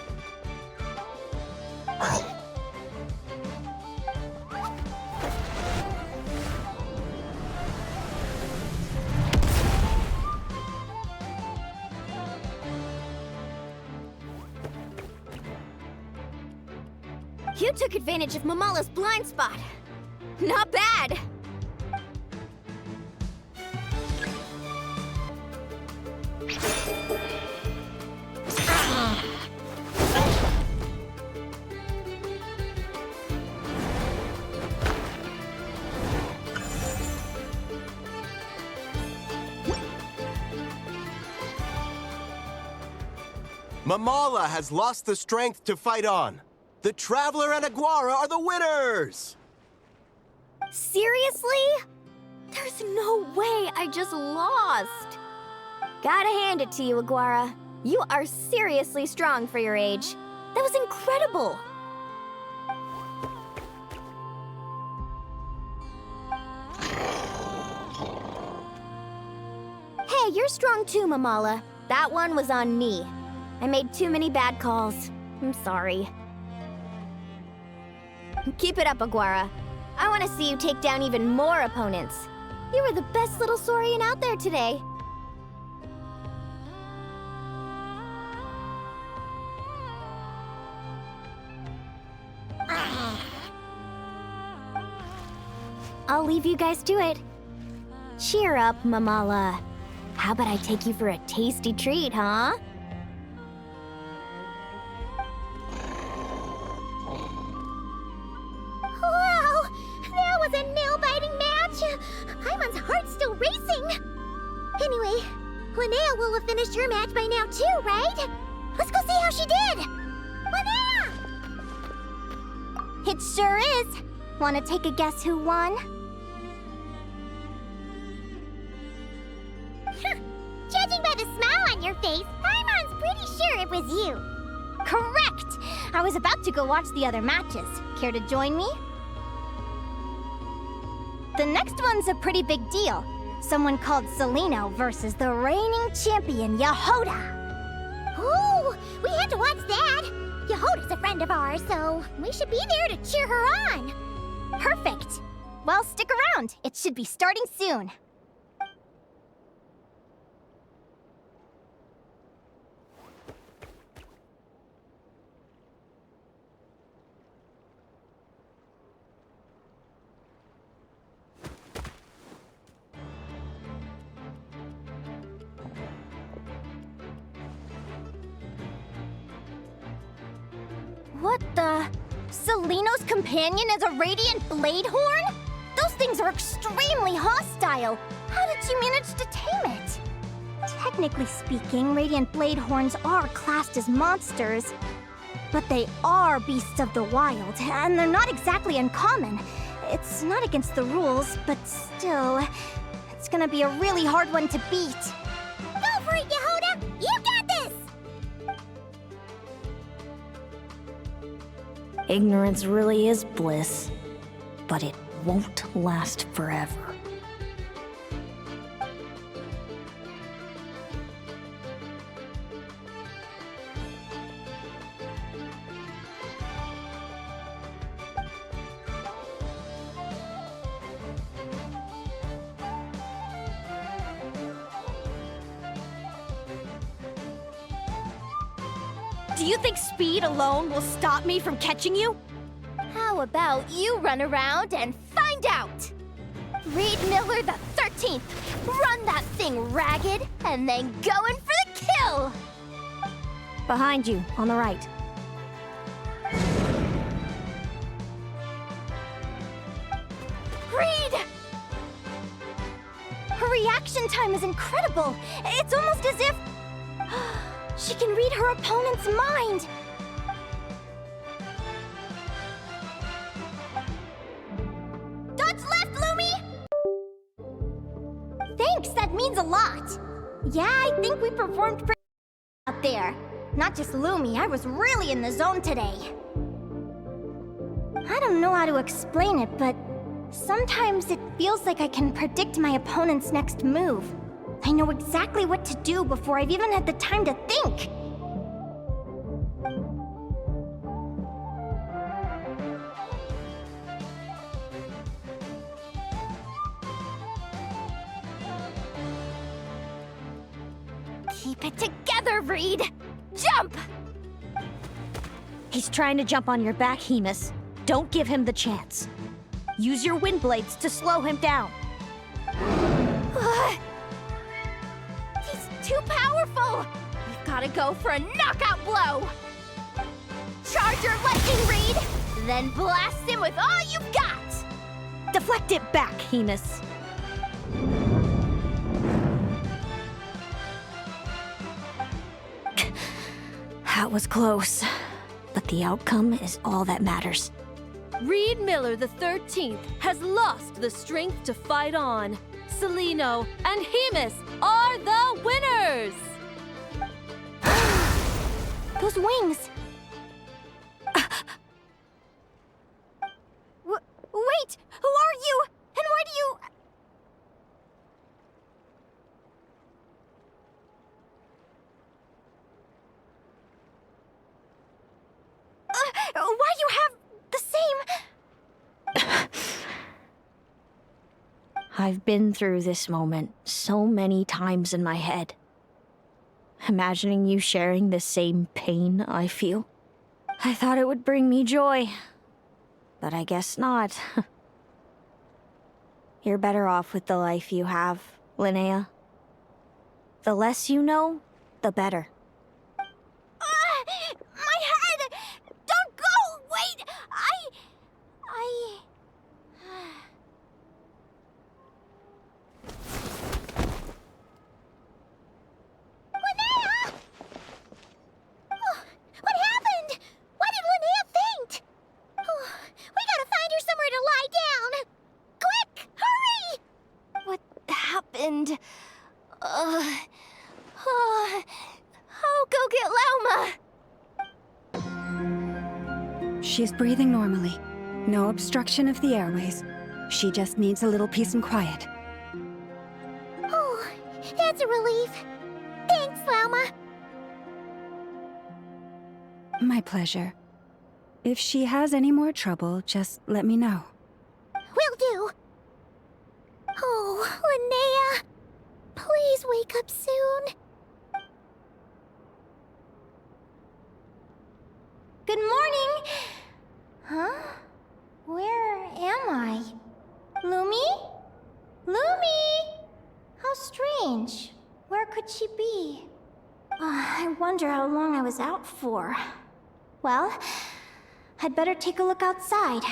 You took advantage of Mamala's blind spot. Not bad. Mamala has lost the strength to fight on. The Traveler and Aguara are the winners! Seriously? There's no way I just lost. Gotta hand it to you, Aguara. You are seriously strong for your age. That was incredible. Hey, you're strong too, Mamala. That one was on me. I made too many bad calls. I'm sorry. Keep it up, Aguara. I want to see you take down even more opponents. You were the best little Saurian out there today. I'll leave you guys to it. Cheer up, Mamala. How about I take you for a tasty treat, huh? Wow! That was a nail-biting match! Paimon's heart's still racing! Anyway, Linnea will have finished her match by now too, right? Let's go see how she did! Linnea! It sure is. Want to take a guess who won? Judging by the smile on your face, Paimon's pretty sure it was you. Correct! I was about to go watch the other matches. Care to join me? The next one's a pretty big deal. Someone called Celino versus the reigning champion, Yehoda. Ooh, we have to watch that. Yehoda's a friend of ours, so we should be there to cheer her on. Perfect. Well, stick around. It should be starting soon. What the? Celino's companion is a radiant blade horn? Those things are extremely hostile. How did you manage to tame it? Technically speaking, radiant blade horns are classed as monsters. But they are beasts of the wild, and they're not exactly uncommon. It's not against the rules, but still, it's gonna be a really hard one to beat. Go for it, Yehoda! You got this! Ignorance really is bliss, but it won't last forever. Do you think speed alone will stop me from catching you? How about you run around and find out? Reed Miller the 13th, run that thing ragged, and then go in for the kill! Behind you, on the right. Reed! Her reaction time is incredible. It's almost as if she can read her opponent's mind. Yeah, I think we performed pretty out there. Not just Lumi, I was really in the zone today. I don't know how to explain it, but sometimes it feels like I can predict my opponent's next move. I know exactly what to do before I've even had the time to think. Keep it together, Reed! Jump! He's trying to jump on your back, Hemus. Don't give him the chance. Use your wind blades to slow him down. He's too powerful! We've gotta go for a knockout blow! Charge your lightning, Reed! Then blast him with all you've got! Deflect it back, Hemus. That was close, but the outcome is all that matters. Reed Miller the 13th has lost the strength to fight on. Celino and Hemus are the winners! Those wings! Wait! Who are you? And why do you... why do you have the same... I've been through this moment so many times in my head. Imagining you sharing the same pain I feel. I thought it would bring me joy, but I guess not. You're better off with the life you have, Linnea. The less you know, the better. My head! Don't go! Wait! Linnea! Oh, what happened? Why did Linnea faint? Oh, we gotta find her somewhere to lie down! Quick! Hurry! What happened? I'll go get Lauma! She's breathing normally. No obstruction of the airways. She just needs a little peace and quiet. Oh, that's a relief. Thanks, Lauma. My pleasure. If she has any more trouble, just let me know. Will do. Oh, Linnea. Please wake up soon. Good morning! Huh? Where am I? Lumi? Lumi! How strange. Where could she be? I wonder how long I was out for. Well, I'd better take a look outside.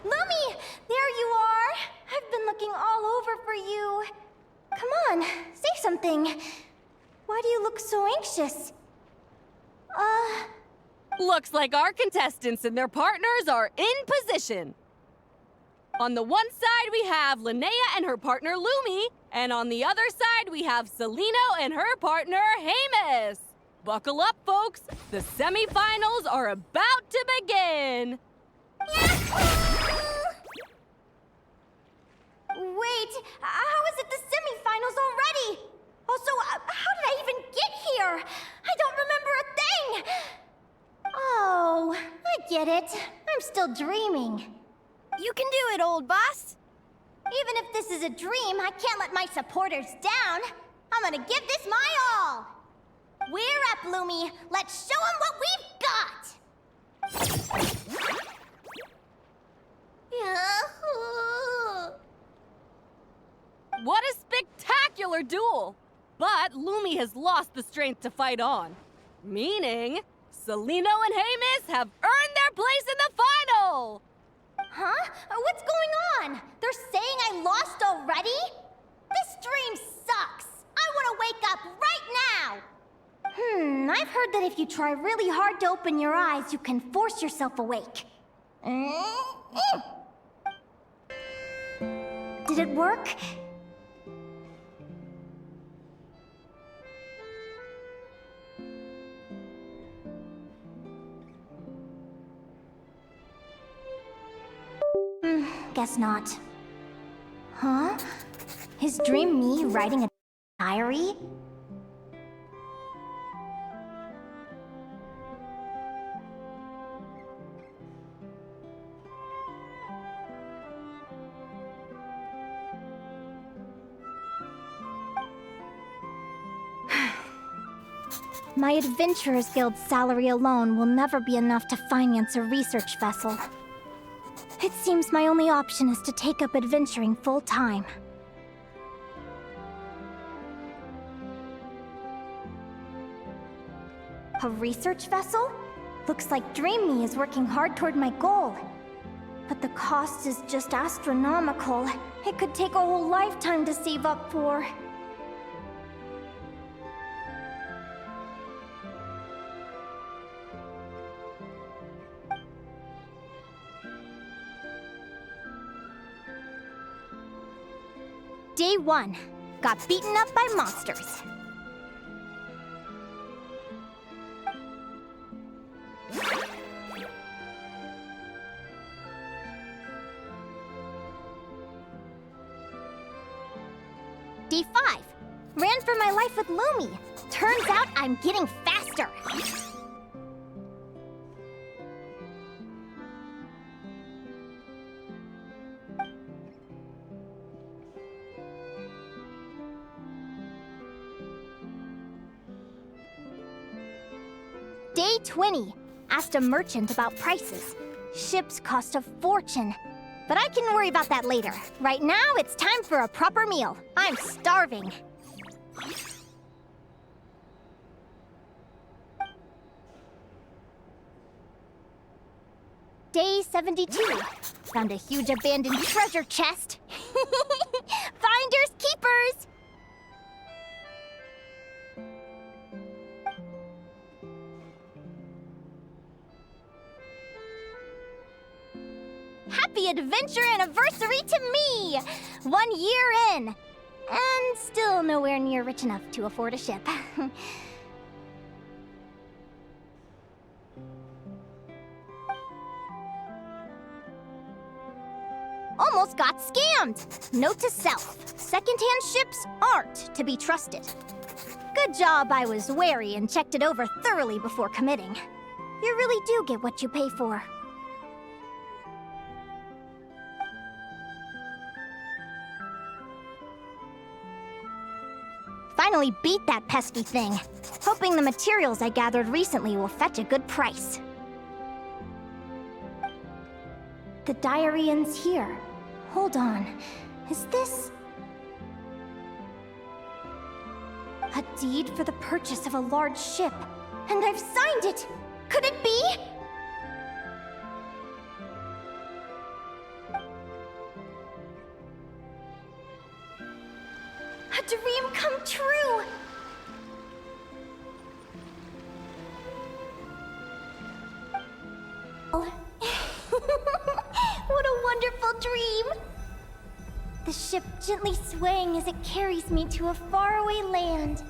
Lumi! There you are! I've been looking all over for you. Come on, say something. Why do you look so anxious? Looks like our contestants and their partners are in position. On the one side, we have Linnea and her partner Lumi, and on the other side, we have Celino and her partner Hemus. Buckle up, folks. The semifinals are about to begin. Wait, how is it the semifinals already? Also, how did I even get here? I don't remember a thing! Oh, I get it. I'm still dreaming. You can do it, old boss. Even if this is a dream, I can't let my supporters down. I'm gonna give this my all. We're up, Lumi. Let's show them what we've got. What a spectacular duel! But Lumi has lost the strength to fight on. Meaning, Celino and Hemus have earned their place in the final! Huh? What's going on? They're saying I lost already? This dream sucks! I want to wake up right now! I've heard that if you try really hard to open your eyes, you can force yourself awake. Did it work? Guess not. Huh? Is Dream me writing a diary? My Adventurers Guild salary alone will never be enough to finance a research vessel. It seems my only option is to take up adventuring full-time. A research vessel? Looks like Dream Me is working hard toward my goal. But the cost is just astronomical. It could take a whole lifetime to save up for. Day 1. Got beaten up by monsters. Day 5. Ran for my life with Lumi. Turns out I'm getting faster. Day 20. Asked a merchant about prices. Ships cost a fortune. But I can worry about that later. Right now, it's time for a proper meal. I'm starving. Day 72. Found a huge abandoned treasure chest. Finders keepers! Happy adventure anniversary to me! 1 year in! And still nowhere near rich enough to afford a ship. Almost got scammed! Note to self, secondhand ships aren't to be trusted. Good job I was wary and checked it over thoroughly before committing. You really do get what you pay for. Finally beat that pesky thing. Hoping the materials I gathered recently will fetch a good price. The diary ends here. Hold on. Is this... a deed for the purchase of a large ship? And I've signed it! Could it be? A dream come true! What a wonderful dream! The ship gently swaying as it carries me to a faraway land.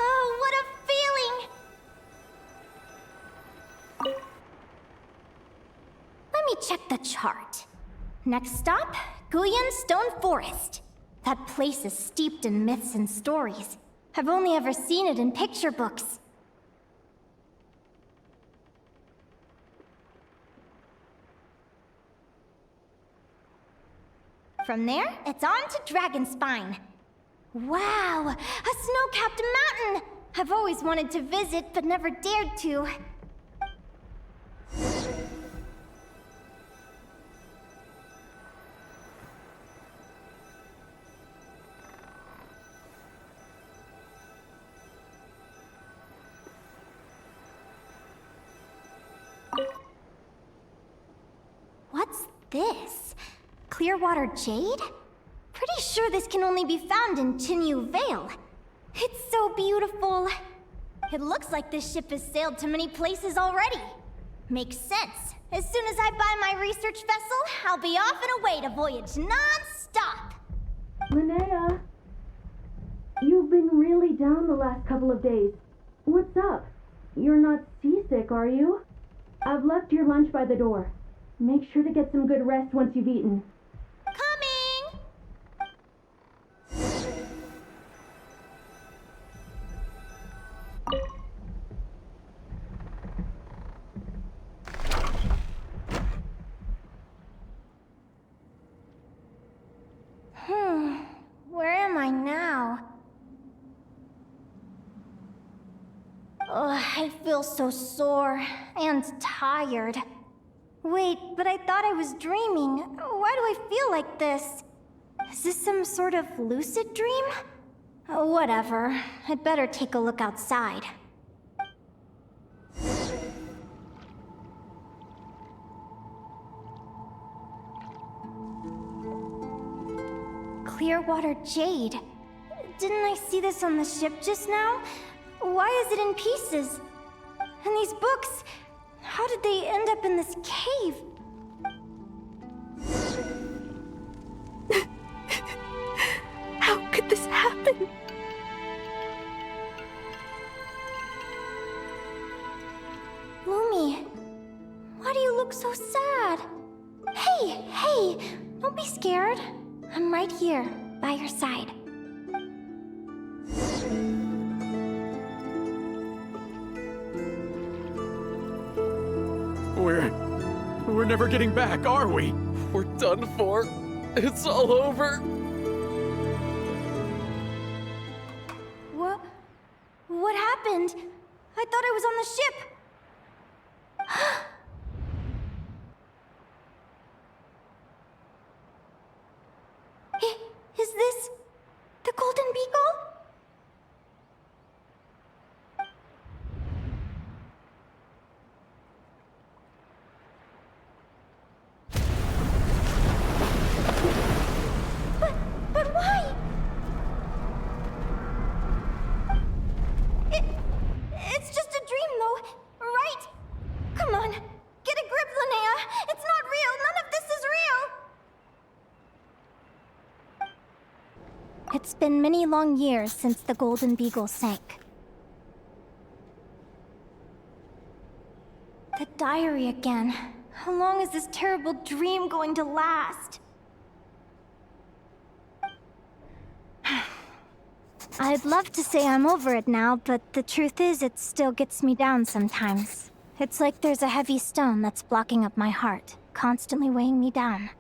Oh, what a feeling! Let me check the chart. Next stop, Guyan Stone Forest. That place is steeped in myths and stories. I've only ever seen it in picture books. From there, it's on to Dragonspine. Wow, a snow-capped mountain! I've always wanted to visit, but never dared to. What's this? Clearwater jade? Pretty sure this can only be found in Chinyu Vale. It's so beautiful. It looks like this ship has sailed to many places already. Makes sense. As soon as I buy my research vessel, I'll be off and away to voyage non-stop. Linnea, you've been really down the last couple of days. What's up? You're not seasick, are you? I've left your lunch by the door. Make sure to get some good rest once you've eaten. Coming! Where am I now? Ugh, I feel so sore and tired. Wait, but I thought I was dreaming. Why do I feel like this? Is this some sort of lucid dream? Whatever. I'd better take a look outside. Clearwater jade. Didn't I see this on the ship just now? Why is it in pieces? And these books, how did they end up in this cave? How could this happen? Lumi, why do you look so sad? Hey, don't be scared. I'm right here, by your side. We're never getting back, are we? We're done for. It's all over. What happened? I thought I was on the ship. Is this the Golden Beagle? But why? It's just a dream, though, right? Come on, get a grip, Linnea. It's not real. None of this is real. It's been many long years since the Golden Beagle sank. The diary again. How long is this terrible dream going to last? I'd love to say I'm over it now, but the truth is it still gets me down sometimes. It's like there's a heavy stone that's blocking up my heart, constantly weighing me down.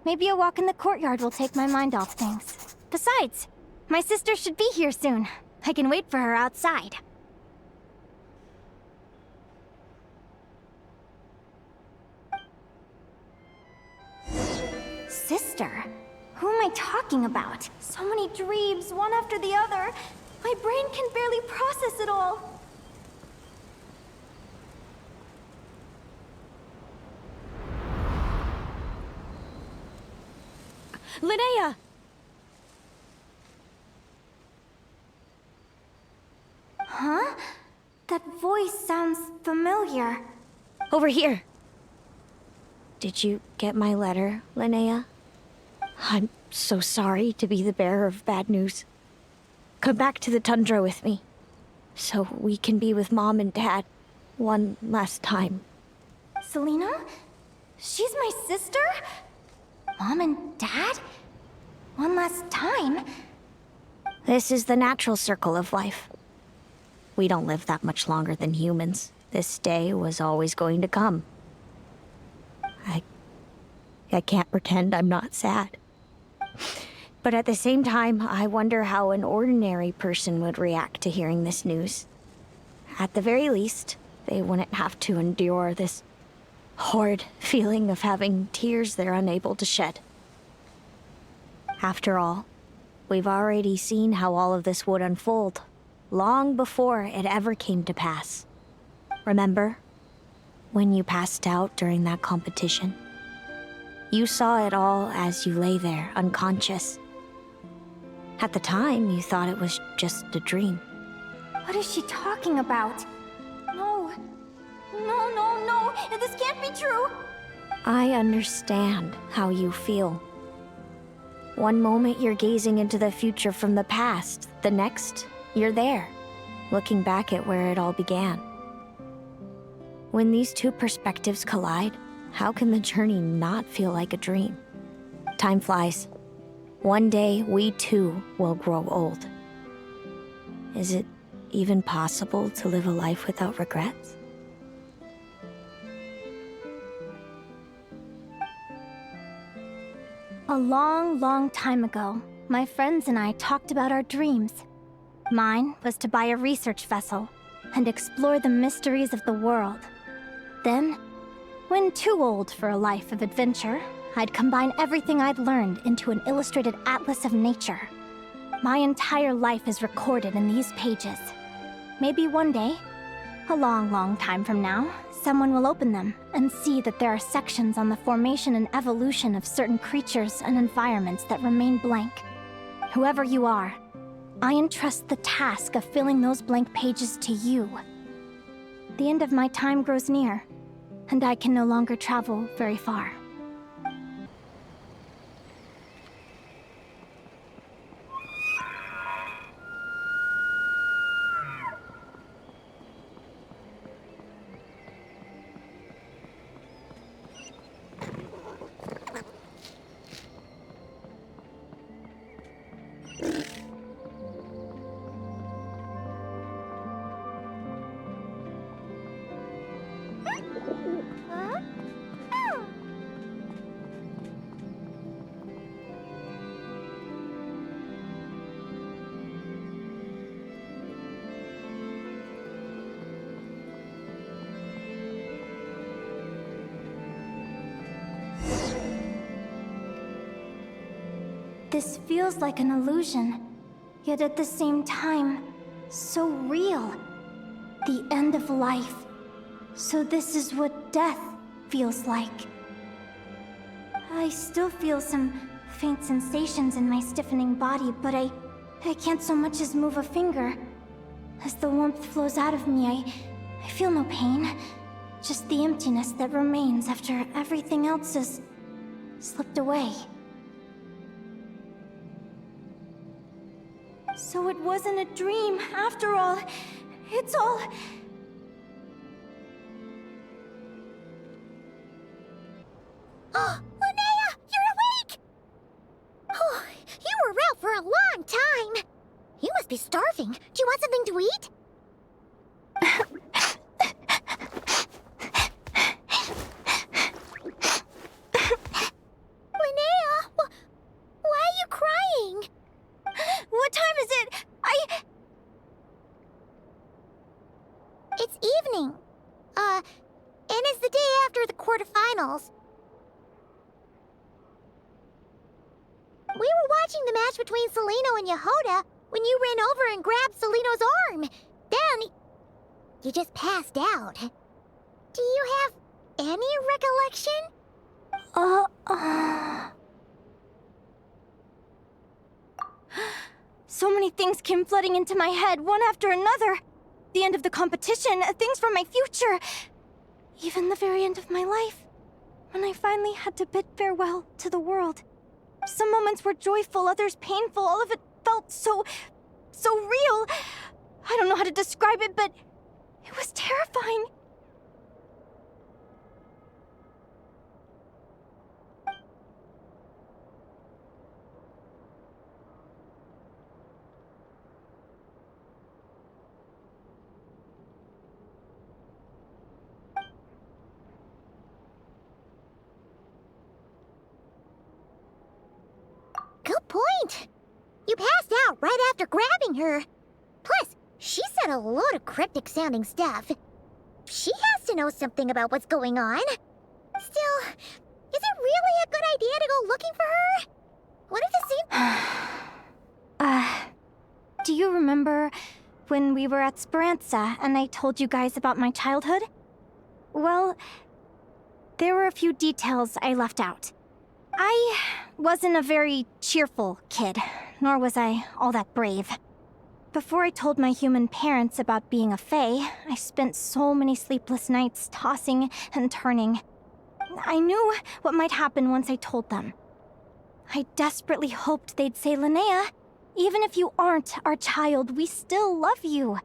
Maybe a walk in the courtyard will take my mind off things. Besides, my sister should be here soon. I can wait for her outside. Sister? Who am I talking about? So many dreams, one after the other. My brain can barely process it all. Linnea! Huh? That voice sounds familiar. Over here. Did you get my letter, Linnea? I'm so sorry to be the bearer of bad news. Come back to the tundra with me, so we can be with Mom and Dad one last time. Selena? She's my sister? Mom and Dad? One last time? This is the natural circle of life. We don't live that much longer than humans. This day was always going to come. I can't pretend I'm not sad. But at the same time, I wonder how an ordinary person would react to hearing this news. At the very least, they wouldn't have to endure this horrid feeling of having tears they're unable to shed. After all, we've already seen how all of this would unfold, long before it ever came to pass. Remember? When you passed out during that competition? You saw it all as you lay there, unconscious. At the time, you thought it was just a dream. What is she talking about? No. No, no, no! This can't be true! I understand how you feel. One moment you're gazing into the future from the past, the next, you're there, looking back at where it all began. When these two perspectives collide, how can the journey not feel like a dream? Time flies. One day, we too will grow old. Is it even possible to live a life without regrets? A long, long time ago, my friends and I talked about our dreams. Mine was to buy a research vessel and explore the mysteries of the world. Then, when too old for a life of adventure, I'd combine everything I'd learned into an illustrated atlas of nature. My entire life is recorded in these pages. Maybe one day, a long, long time from now, someone will open them and see that there are sections on the formation and evolution of certain creatures and environments that remain blank. Whoever you are, I entrust the task of filling those blank pages to you. The end of my time grows near, and I can no longer travel very far. This feels like an illusion, yet at the same time, so real. The end of life. So this is what death feels like. I still feel some faint sensations in my stiffening body, but I can't so much as move a finger. As the warmth flows out of me, I feel no pain. Just the emptiness that remains after everything else has slipped away. So it wasn't a dream, after all. It's all... Oh, Linnea, you're awake! Oh, you were out for a long time. You must be starving. Do you want something to eat? Linnea, why are you crying? What time is it? It's evening. And it's the day after the quarterfinals. We were watching the match between Celino and Yehoda when you ran over and grabbed Celino's arm. Then, you just passed out. Do you have any recollection? So many things came flooding into my head, one after another. The end of the competition, things from my future. Even the very end of my life. When I finally had to bid farewell to the world. Some moments were joyful, others painful. All of it felt so real. I don't know how to describe it, but it was terrifying. Good point. You passed out right after grabbing her. Plus, she said a load of cryptic-sounding stuff. She has to know something about what's going on. Still, is it really a good idea to go looking for her? What if the same... Do you remember when we were at Speranza and I told you guys about my childhood? Well, there were a few details I left out. I wasn't a very cheerful kid, nor was I all that brave. Before I told my human parents about being a fae, I spent so many sleepless nights tossing and turning. I knew what might happen once I told them. I desperately hoped they'd say, Linnea, even if you aren't our child, we still love you.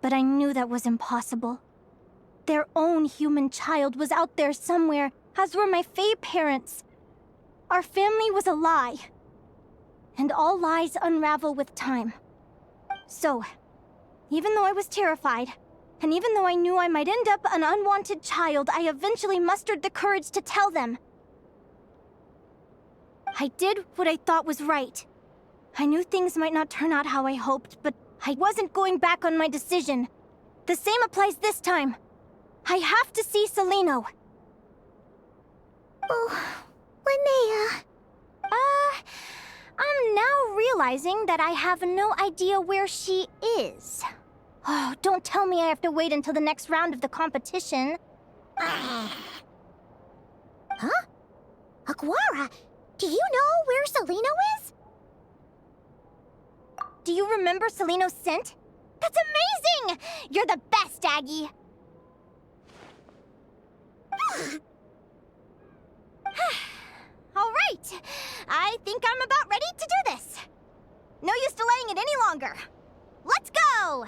But I knew that was impossible. Their own human child was out there somewhere, as were my fae parents. Our family was a lie. And all lies unravel with time. So, even though I was terrified, and even though I knew I might end up an unwanted child, I eventually mustered the courage to tell them. I did what I thought was right. I knew things might not turn out how I hoped, but I wasn't going back on my decision. The same applies this time. I have to see Celino. Oh, Linnea. I'm now realizing that I have no idea where she is. Oh, don't tell me I have to wait until the next round of the competition. Huh? Aguara, do you know where Celino is? Do you remember Celino's scent? That's amazing! You're the best, Aggie! All right, I think I'm about ready to do this. No use delaying it any longer. Let's go!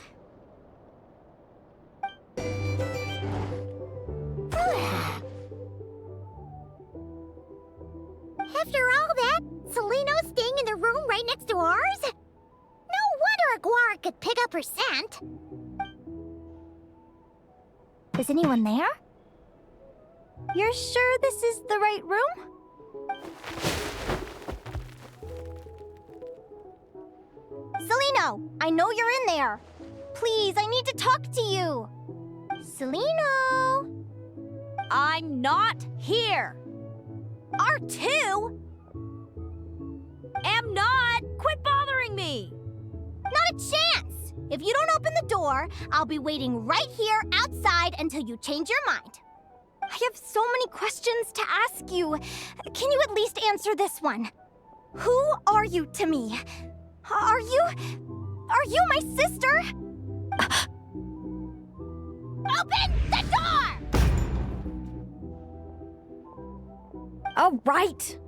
After all that, Celino's staying in the room right next to ours? No wonder Aguara could pick up her scent. Is anyone there? You're sure this is the right room? Celino, I know you're in there. Please, I need to talk to you. Celino? I'm not here. R2? Am not. Quit bothering me. Not a chance. If you don't open the door, I'll be waiting right here outside until you change your mind. I have so many questions to ask you. Can you at least answer this one? Who are you to me? Are you my sister? Open the door! All right.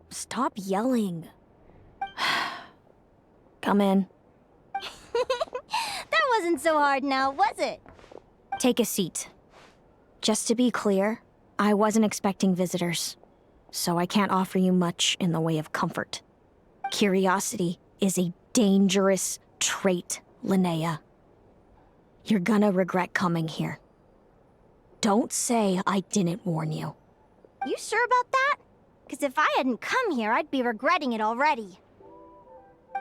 Stop yelling. Come in. That wasn't so hard now, was it? Take a seat. Just to be clear, I wasn't expecting visitors, so I can't offer you much in the way of comfort. Curiosity is a dangerous trait, Linnea. You're gonna regret coming here. Don't say I didn't warn you. You sure about that? Because if I hadn't come here, I'd be regretting it already.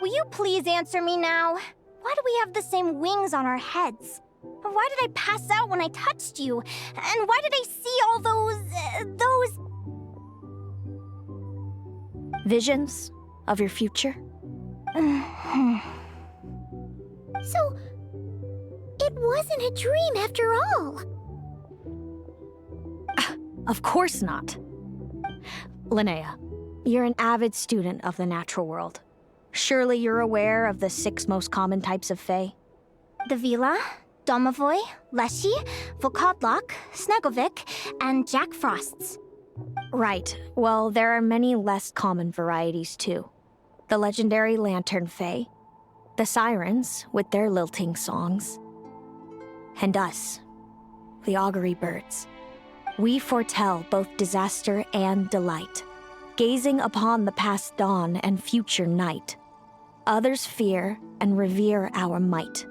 Will you please answer me now? Why do we have the same wings on our heads? Why did I pass out when I touched you? And why did I see all those... Visions of your future? So, it wasn't a dream after all. Of course not. Linnea, you're an avid student of the natural world. Surely you're aware of the 6 most common types of fae? The Vila, Domovoy, Leshy, Volkodlok, Snegovic, and Jack Frosts. Right. Well, there are many less common varieties, too. The legendary Lantern Fae, the Sirens with their lilting songs, and us, the Augury Birds. We foretell both disaster and delight, gazing upon the past dawn and future night. Others fear and revere our might,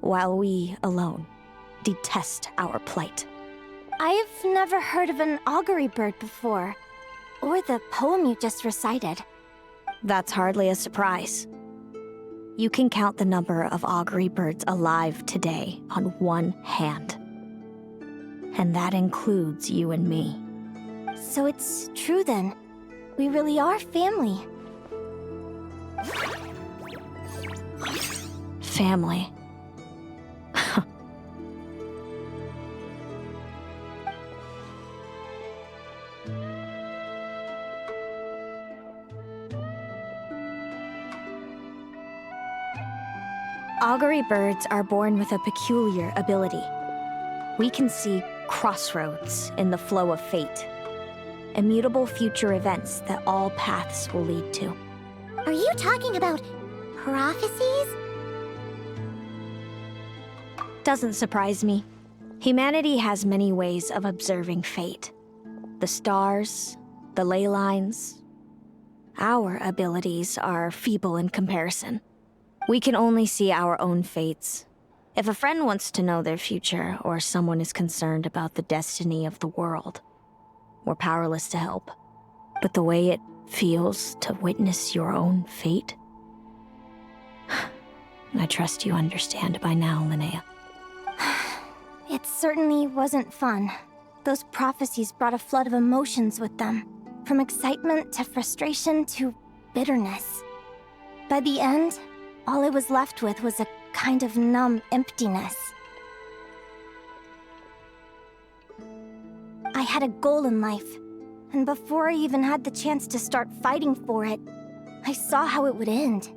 while we alone detest our plight. I've never heard of an augury bird before, or the poem you just recited. That's hardly a surprise. You can count the number of augury birds alive today on one hand. And that includes you and me. So it's true then. We really are family. family. Augury birds are born with a peculiar ability. We can see crossroads in the flow of fate, immutable future events that all paths will lead to. Are you talking about prophecies? Doesn't surprise me. Humanity has many ways of observing fate. The stars, the ley lines. Our abilities are feeble in comparison. We can only see our own fates. If a friend wants to know their future, or someone is concerned about the destiny of the world, we're powerless to help. But the way it feels to witness your own fate, I trust you understand by now, Linnea. It certainly wasn't fun. Those prophecies brought a flood of emotions with them, from excitement to frustration to bitterness. By the end, all I was left with was a kind of numb emptiness. I had a goal in life, and before I even had the chance to start fighting for it, I saw how it would end.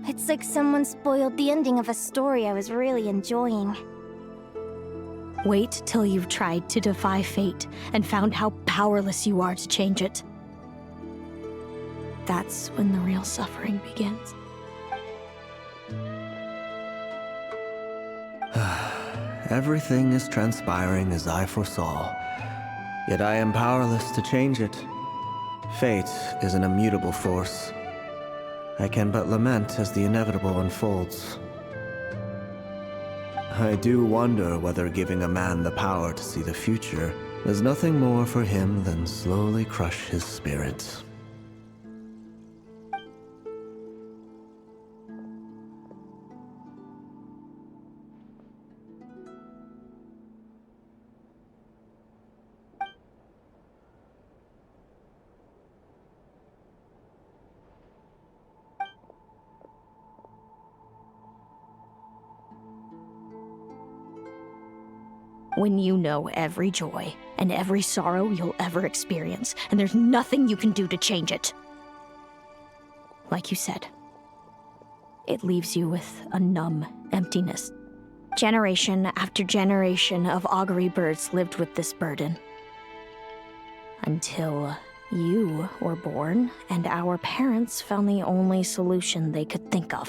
It's like someone spoiled the ending of a story I was really enjoying. Wait till you've tried to defy fate and found how powerless you are to change it. That's when the real suffering begins. Everything is transpiring as I foresaw, yet I am powerless to change it. Fate is an immutable force. I can but lament as the inevitable unfolds. I do wonder whether giving a man the power to see the future is nothing more for him than slowly crush his spirit. When you know every joy and every sorrow you'll ever experience, and there's nothing you can do to change it. Like you said, it leaves you with a numb emptiness. Generation after generation of augury birds lived with this burden. Until you were born, and our parents found the only solution they could think of.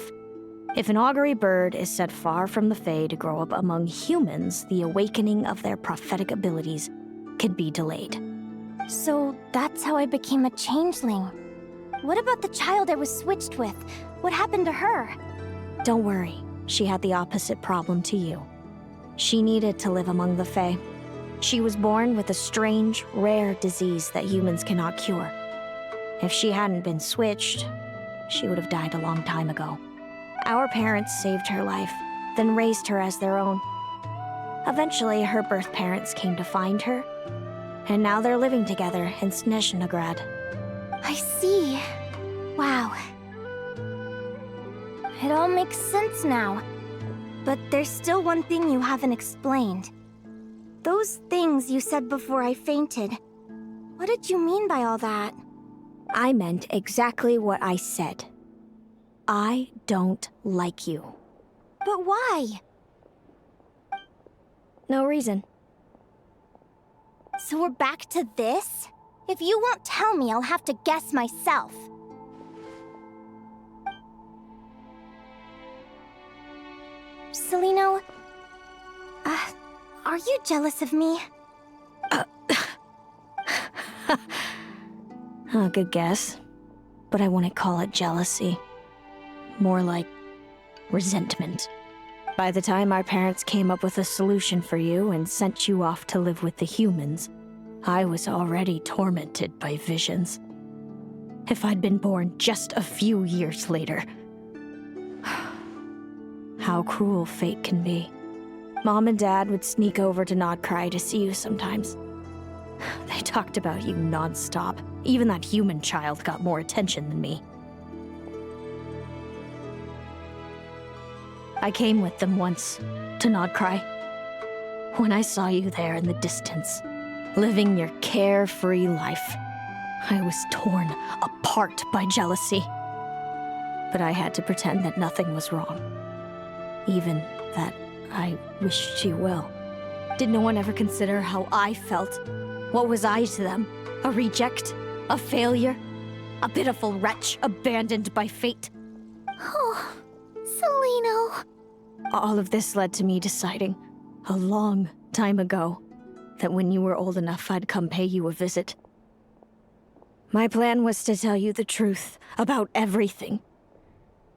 If an augury bird is set far from the Fae to grow up among humans, the awakening of their prophetic abilities can be delayed. So that's how I became a changeling. What about the child I was switched with? What happened to her? Don't worry, she had the opposite problem to you. She needed to live among the Fae. She was born with a strange, rare disease that humans cannot cure. If she hadn't been switched, she would have died a long time ago. Our parents saved her life, then raised her as their own. Eventually, her birth parents came to find her, and now they're living together in Snezhnegrad. I see. Wow. It all makes sense now. But there's still one thing you haven't explained. Those things you said before I fainted. What did you mean by all that? I meant exactly what I said. I don't like you. But why? No reason. So we're back to this? If you won't tell me, I'll have to guess myself. Celino, are you jealous of me? Good guess. But I wouldn't call it jealousy. More like resentment. By the time our parents came up with a solution for you and sent you off to live with the humans, I was already tormented by visions. If I'd been born just a few years later. How cruel fate can be. Mom and Dad would sneak over to Nodcry to see you sometimes. They talked about you non-stop. Even that human child got more attention than me. I came with them once, to Nodcry. When I saw you there in the distance, living your carefree life, I was torn apart by jealousy. But I had to pretend that nothing was wrong. Even that I wished you well. Did no one ever consider how I felt? What was I to them? A reject? A failure? A pitiful wretch abandoned by fate? Oh, Celino. All of this led to me deciding, a long time ago, that when you were old enough, I'd come pay you a visit. My plan was to tell you the truth about everything.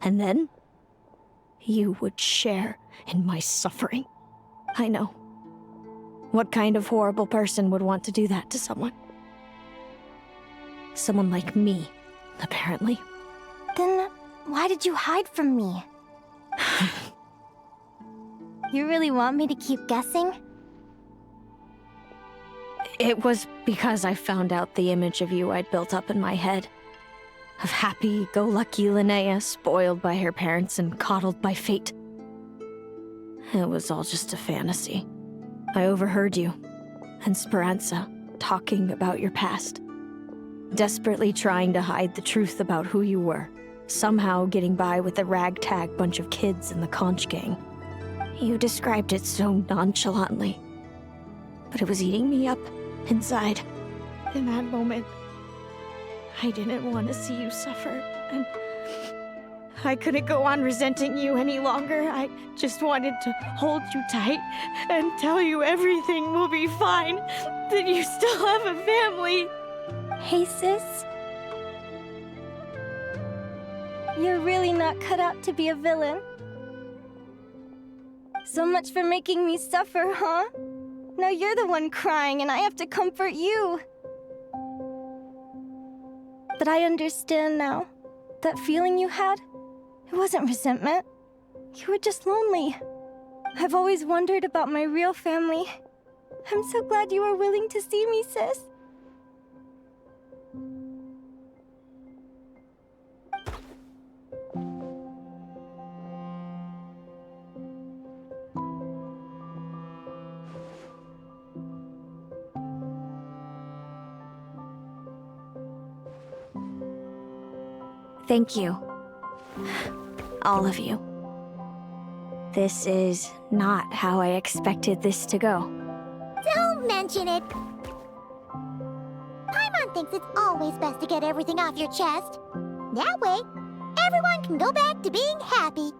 And then, you would share in my suffering. I know. What kind of horrible person would want to do that to someone? Someone like me, apparently. Then why did you hide from me? You really want me to keep guessing? It was because I found out the image of you I'd built up in my head. Of happy-go-lucky Linnea, spoiled by her parents and coddled by fate. It was all just a fantasy. I overheard you and Speranza talking about your past. Desperately trying to hide the truth about who you were. Somehow getting by with a ragtag bunch of kids in the conch gang. You described it so nonchalantly. But it was eating me up inside. In that moment, I didn't want to see you suffer, and I couldn't go on resenting you any longer. I just wanted to hold you tight and tell you everything will be fine, that you still have a family. Hey, sis. You're really not cut out to be a villain. So much for making me suffer, huh? Now you're the one crying and I have to comfort you. But I understand now. That feeling you had, it wasn't resentment. You were just lonely. I've always wondered about my real family. I'm so glad you were willing to see me, sis. Thank you. All of you. This is not how I expected this to go. Don't mention it. Paimon thinks it's always best to get everything off your chest. That way, everyone can go back to being happy.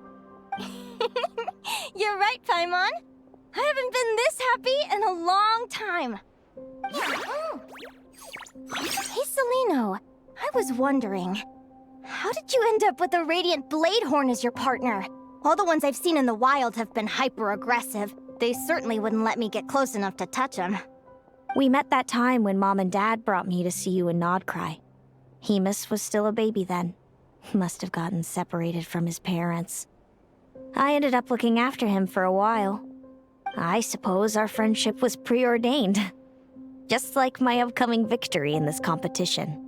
You're right, Paimon. I haven't been this happy in a long time. Hey, Celino. I was wondering, how did you end up with a Radiant Bladehorn as your partner? All the ones I've seen in the wild have been hyper-aggressive. They certainly wouldn't let me get close enough to touch them. We met that time when Mom and Dad brought me to see you in Nodcry. Hemus was still a baby then. Must have gotten separated from his parents. I ended up looking after him for a while. I suppose our friendship was preordained. Just like my upcoming victory in this competition.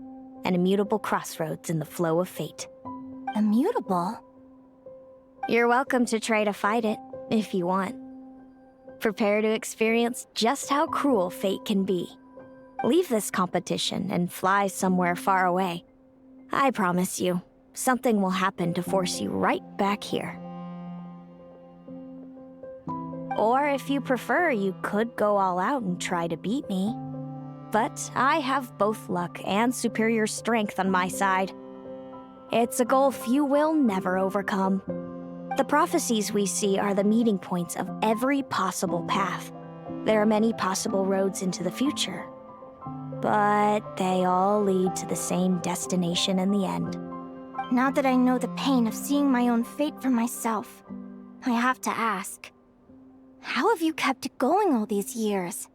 An immutable crossroads in the flow of fate. Immutable? You're welcome to try to fight it, if you want. Prepare to experience just how cruel fate can be. Leave this competition and fly somewhere far away. I promise you, something will happen to force you right back here. Or if you prefer, you could go all out and try to beat me. But I have both luck and superior strength on my side. It's a goal few will never overcome. The prophecies we see are the meeting points of every possible path. There are many possible roads into the future. But they all lead to the same destination in the end. Now that I know the pain of seeing my own fate for myself, I have to ask, how have you kept it going all these years?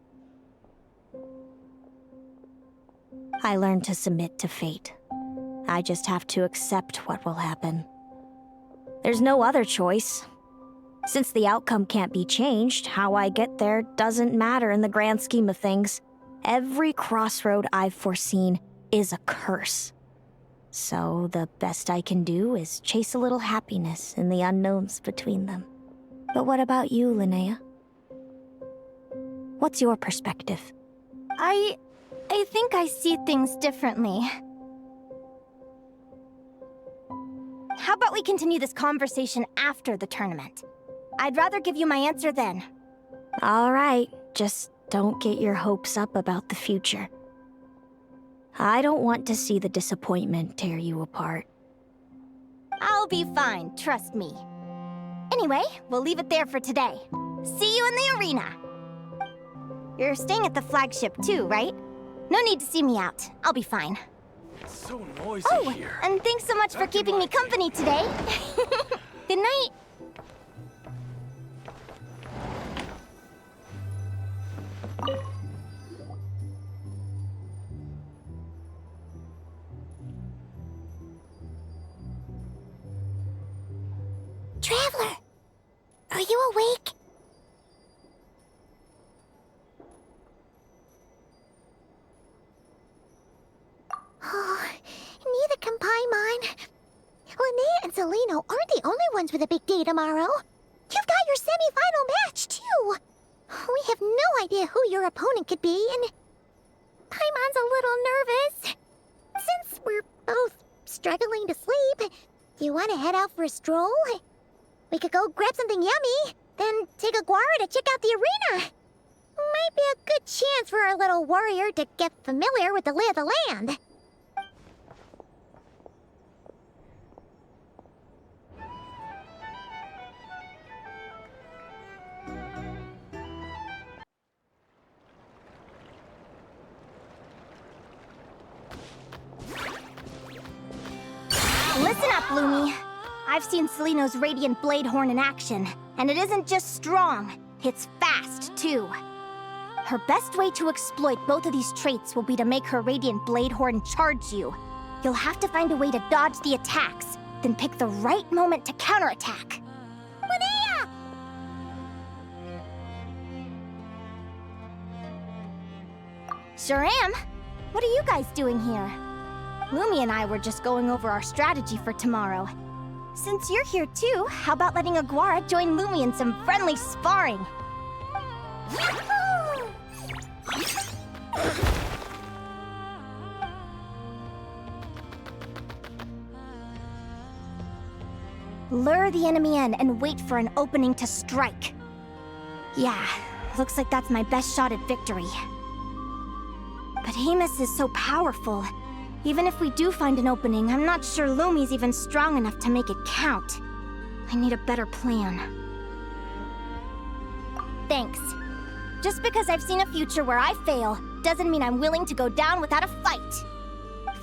I learned to submit to fate. I just have to accept what will happen. There's no other choice. Since the outcome can't be changed, how I get there doesn't matter in the grand scheme of things. Every crossroad I've foreseen is a curse. So the best I can do is chase a little happiness in the unknowns between them. But what about you, Linnea? What's your perspective? I think I see things differently. How about we continue this conversation after the tournament? I'd rather give you my answer then. All right, just don't get your hopes up about the future. I don't want to see the disappointment tear you apart. I'll be fine, trust me. Anyway, we'll leave it there for today. See you in the arena! You're staying at the flagship too, right? No need to see me out. I'll be fine. It's so noisy here. And thanks so much for keeping me company today. Good night. Traveler, are you awake? Oh, neither can Paimon. Linnea and Celino aren't the only ones with a big day tomorrow. You've got your semi-final match, too. We have no idea who your opponent could be, and Paimon's a little nervous. Since we're both struggling to sleep, do you want to head out for a stroll? We could go grab something yummy, then take a guara to check out the arena. Might be a good chance for our little warrior to get familiar with the lay of the land. Listen up, Lumi. I've seen Celino's Radiant Blade Horn in action, and it isn't just strong, it's fast, too. Her best way to exploit both of these traits will be to make her Radiant Blade Horn charge you. You'll have to find a way to dodge the attacks, then pick the right moment to counterattack. Linnea! Sure am. What are you guys doing here? Lumi and I were just going over our strategy for tomorrow. Since you're here too, how about letting Aguara join Lumi in some friendly sparring? Lure the enemy in and wait for an opening to strike. Yeah, looks like that's my best shot at victory. But Hemus is so powerful. Even if we do find an opening, I'm not sure Lumi's even strong enough to make it count. I need a better plan. Thanks. Just because I've seen a future where I fail, doesn't mean I'm willing to go down without a fight.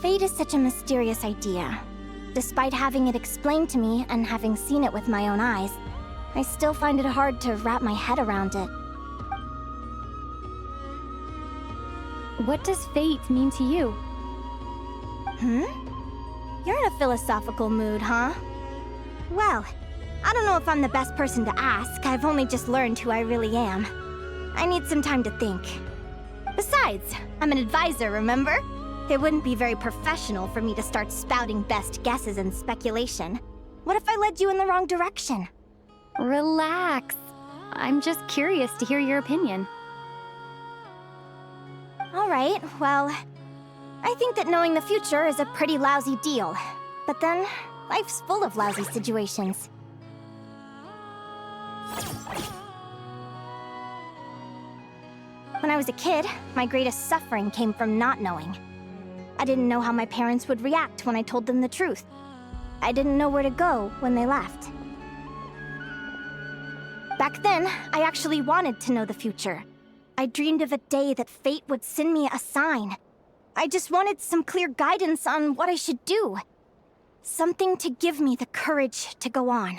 Fate is such a mysterious idea. Despite having it explained to me and having seen it with my own eyes, I still find it hard to wrap my head around it. What does fate mean to you? You're in a philosophical mood, huh? Well, I don't know if I'm the best person to ask. I've only just learned who I really am. I need some time to think. Besides, I'm an advisor, remember? It wouldn't be very professional for me to start spouting best guesses and speculation. What if I led you in the wrong direction? Relax. I'm just curious to hear your opinion. All right, well, I think that knowing the future is a pretty lousy deal. But then, life's full of lousy situations. When I was a kid, my greatest suffering came from not knowing. I didn't know how my parents would react when I told them the truth. I didn't know where to go when they left. Back then, I actually wanted to know the future. I dreamed of a day that fate would send me a sign. I just wanted some clear guidance on what I should do. Something to give me the courage to go on.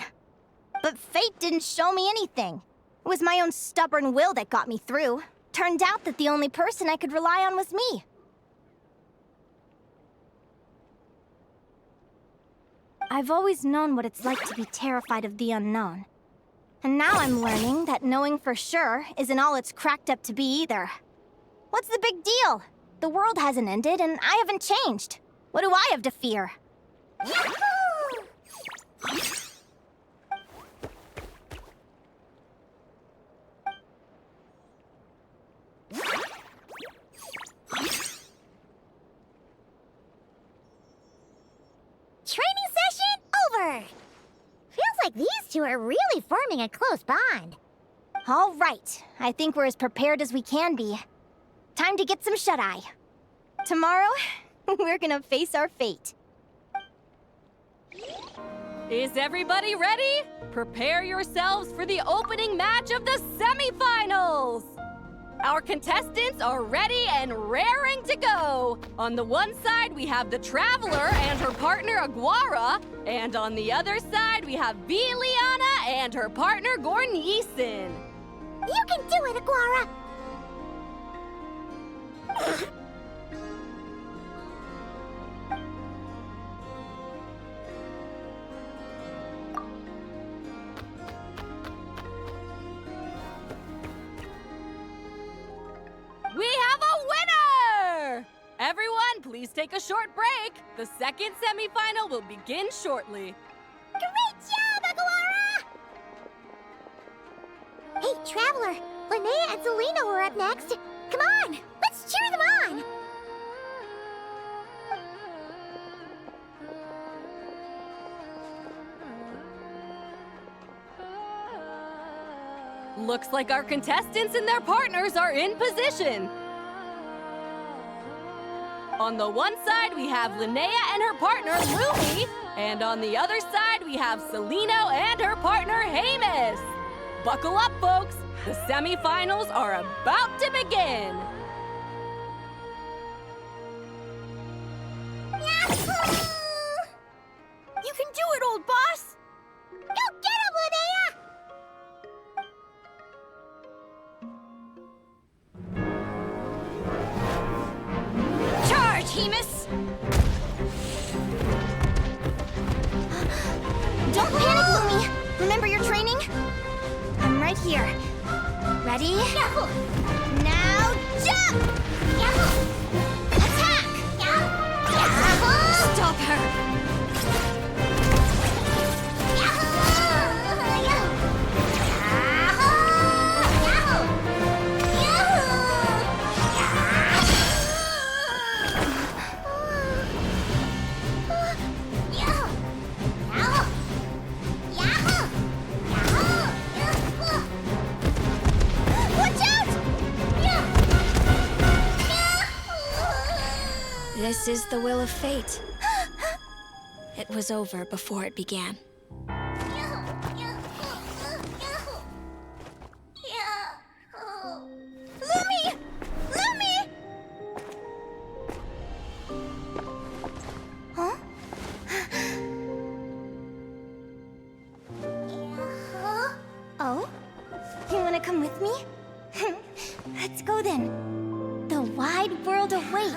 But fate didn't show me anything. It was my own stubborn will that got me through. Turned out that the only person I could rely on was me. I've always known what it's like to be terrified of the unknown. And now I'm learning that knowing for sure isn't all it's cracked up to be either. What's the big deal? The world hasn't ended, and I haven't changed. What do I have to fear? two are really forming a close bond. All right, I think we're as prepared as we can be. Time to get some shut-eye. Tomorrow, we're gonna face our fate. Is everybody ready? Prepare yourselves for the opening match of the semifinals! Our contestants are ready and raring to go. On the one side, we have the Traveler and her partner Aguara, and on the other side, we have Viliana and her partner Gornyesin. You can do it, Aguara! We have a winner! Everyone, please take a short break. The second semifinal will begin shortly. Great job, Aguara! Hey, Traveler, Linnea and Selena were up next. Come on, let's cheer them on! Looks like our contestants and their partners are in position. On the one side, we have Linnea and her partner, Lumi. And on the other side, we have Celino and her partner, Hamus. Buckle up, folks. The semifinals are about to begin. Yahoo! You can do it, old boss! Go get him, Linnea! Charge, Hamus! Don't panic, Lumi! Remember your training? I'm right here. Ready? Yahoo! Now jump! Yahoo! Attack! Yahoo! Stop her! This is the will of fate. It was over before it began. Lumi! Lumi! Huh? Oh? You wanna come with me? Let's go then. The wide world awaits.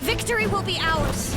Victory will be ours.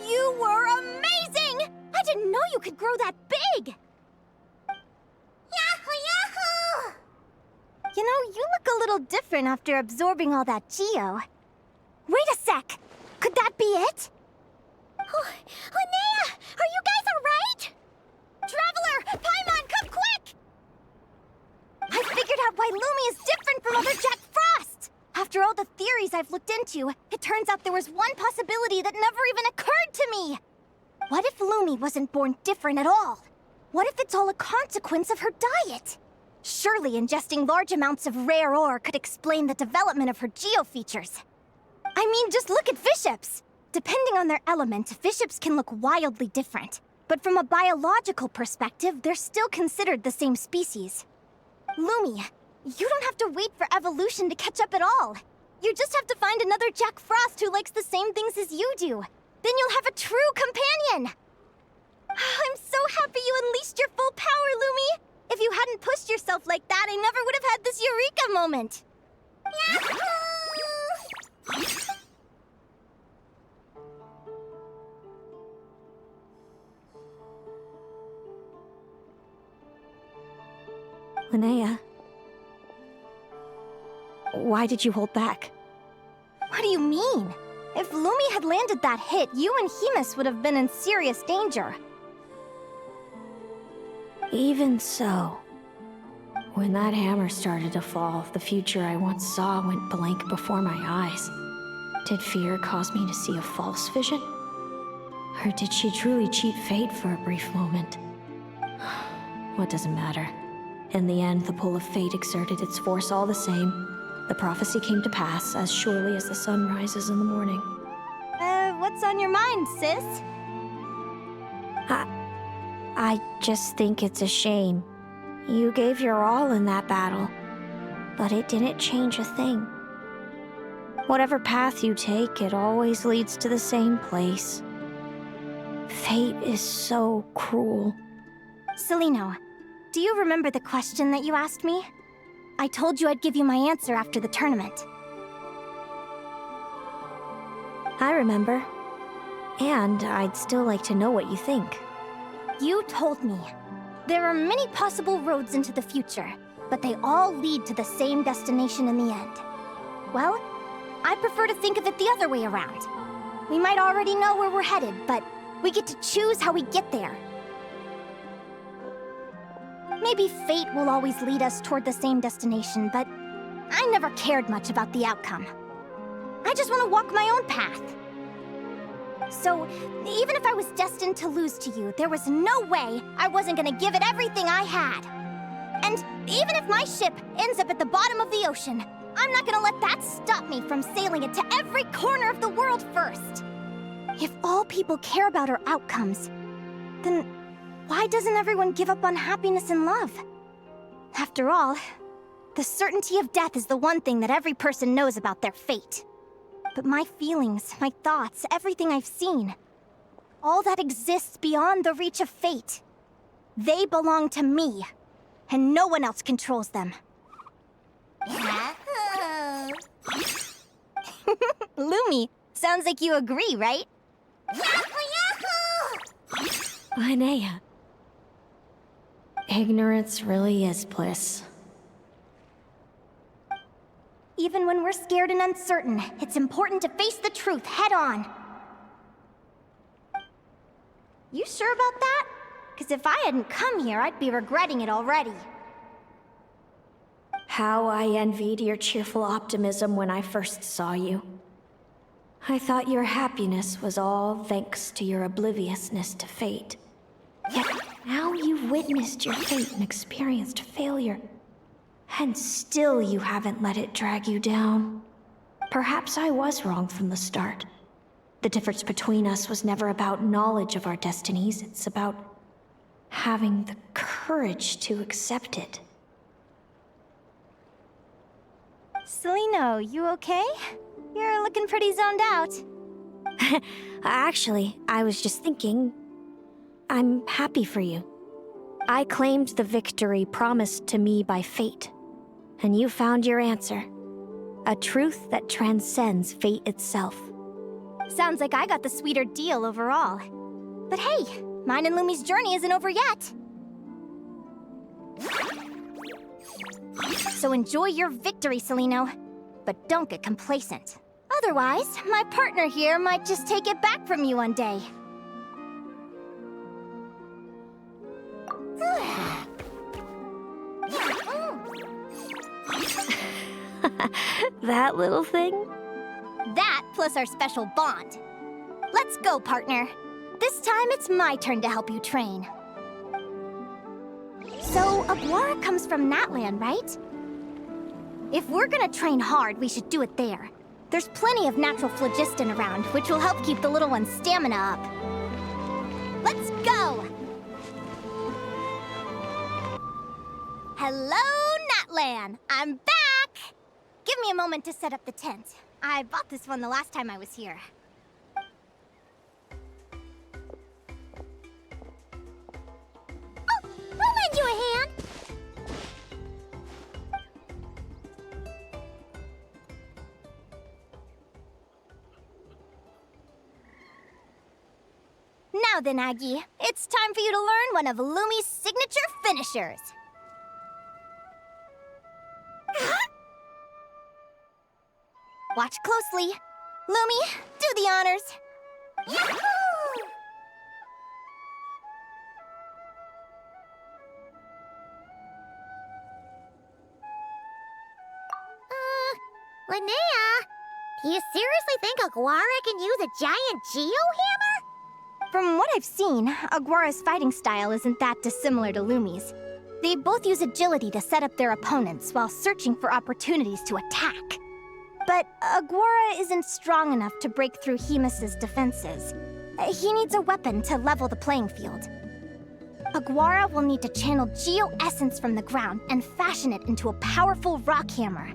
You were amazing! I didn't know you could grow that big! Yahoo! Yahoo! You know, you look a little different after absorbing all that geo. Wait a sec! Could that be it. Oh, Linnea, are you guys alright? Traveler! Paimon, come quick! I figured out why Lumi is different from other Jack Frost! After all the theories I've looked into, it turns out there was one possibility that never even occurred to me! What if Lumi wasn't born different at all? What if it's all a consequence of her diet? Surely ingesting large amounts of rare ore could explain the development of her geofeatures. I mean, just look at Viships! Depending on their element, Viships can look wildly different. But from a biological perspective, they're still considered the same species. Lumi, you don't have to wait for evolution to catch up at all. You just have to find another Jack Frost who likes the same things as you do. Then you'll have a true companion! I'm so happy you unleashed your full power, Lumi! If you hadn't pushed yourself like that, I never would have had this eureka moment! Linnea, why did you hold back? What do you mean? If Lumi had landed that hit, you and Hemus would have been in serious danger. Even so, when that hammer started to fall, the future I once saw went blank before my eyes. Did fear cause me to see a false vision? Or did she truly cheat fate for a brief moment? What does it matter? In the end, the pull of fate exerted its force all the same. The prophecy came to pass as surely as the sun rises in the morning. What's on your mind, sis? I just think it's a shame. You gave your all in that battle, but it didn't change a thing. Whatever path you take, it always leads to the same place. Fate is so cruel. Celino, do you remember the question that you asked me? I told you I'd give you my answer after the tournament. I remember. And I'd still like to know what you think. You told me. There are many possible roads into the future, but they all lead to the same destination in the end. Well, I prefer to think of it the other way around. We might already know where we're headed, but we get to choose how we get there. Maybe fate will always lead us toward the same destination, but I never cared much about the outcome. I just want to walk my own path. So, even if I was destined to lose to you, there was no way I wasn't gonna give it everything I had. And even if my ship ends up at the bottom of the ocean, I'm not gonna let that stop me from sailing it to every corner of the world first. If all people care about are outcomes, then why doesn't everyone give up on happiness and love? After all, the certainty of death is the one thing that every person knows about their fate. But my feelings, my thoughts, everything I've seen, all that exists beyond the reach of fate. They belong to me, and no one else controls them. Lumi, sounds like you agree, right? Linnea. Ignorance really is bliss. Even when we're scared and uncertain, it's important to face the truth head on. You sure about that? Because if I hadn't come here, I'd be regretting it already. How I envied your cheerful optimism when I first saw you. I thought your happiness was all thanks to your obliviousness to fate. Yet now you've witnessed your fate and experienced failure. And still you haven't let it drag you down. Perhaps I was wrong from the start. The difference between us was never about knowledge of our destinies. It's about having the courage to accept it. Celino, you okay? You're looking pretty zoned out. Actually, I was just thinking, I'm happy for you. I claimed the victory promised to me by fate, and you found your answer. A truth that transcends fate itself. Sounds like I got the sweeter deal overall. But hey, mine and Lumi's journey isn't over yet. So enjoy your victory, Celino. But don't get complacent. Otherwise, my partner here might just take it back from you one day. That little thing? That plus our special bond. Let's go, partner. This time it's my turn to help you train. So, Aguara comes from Natland, right? If we're gonna train hard, we should do it there. There's plenty of natural phlogiston around, which will help keep the little one's stamina up. Let's go! Hello, Natland! I'm back! Give me a moment to set up the tent. I bought this one the last time I was here. Oh, we'll lend you a hand. Now then, Aggie, it's time for you to learn one of Lumi's signature finishers. Watch closely. Lumi, do the honors. Yahoo! Linnea, do you seriously think Aguara can use a giant geohammer? From what I've seen, Aguara's fighting style isn't that dissimilar to Lumi's. They both use agility to set up their opponents while searching for opportunities to attack. But Aguara isn't strong enough to break through Hemus's defenses. He needs a weapon to level the playing field. Aguara will need to channel geo-essence from the ground and fashion it into a powerful rock hammer.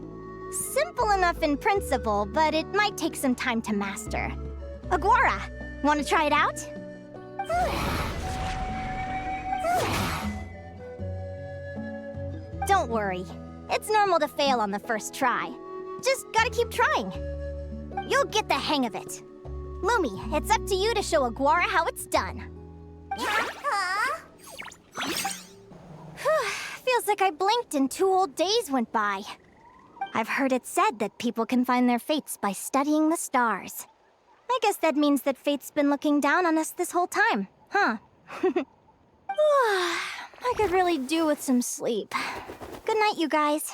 Simple enough in principle, but it might take some time to master. Aguara, want to try it out? Don't worry. It's normal to fail on the first try. Just gotta keep trying. You'll get the hang of it. Lumi, it's up to you to show Aguara how it's done. Feels like I blinked and 2 whole days went by. I've heard it said that people can find their fates by studying the stars. I guess that means that fate's been looking down on us this whole time, huh? I could really do with some sleep. Good night, you guys.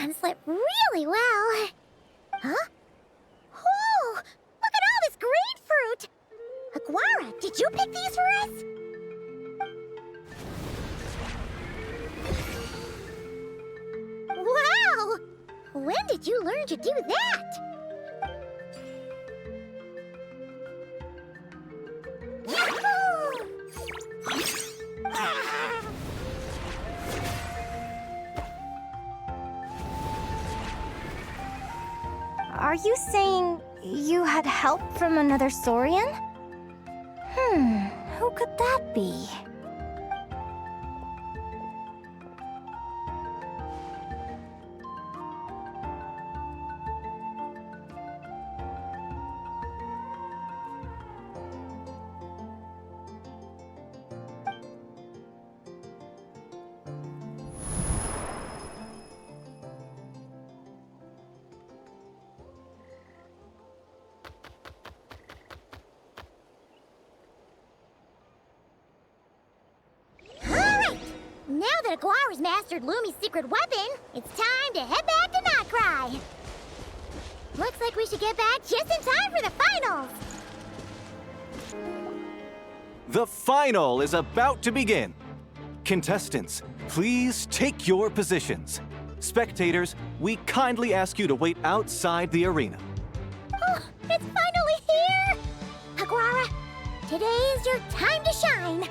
Paimon slept really well. Huh? Oh, look at all this grapefruit! Aguara, did you pick these for us? Wow! When did you learn to do that? Are you saying you had help from another Saurian? Who could that be? Aguara's mastered Lumi's secret weapon, it's time to head back to Notcry. Looks like we should get back just in time for the finals. The final is about to begin. Contestants, please take your positions. Spectators, we kindly ask you to wait outside the arena. Oh, it's finally here! Aguara, today is your time to shine.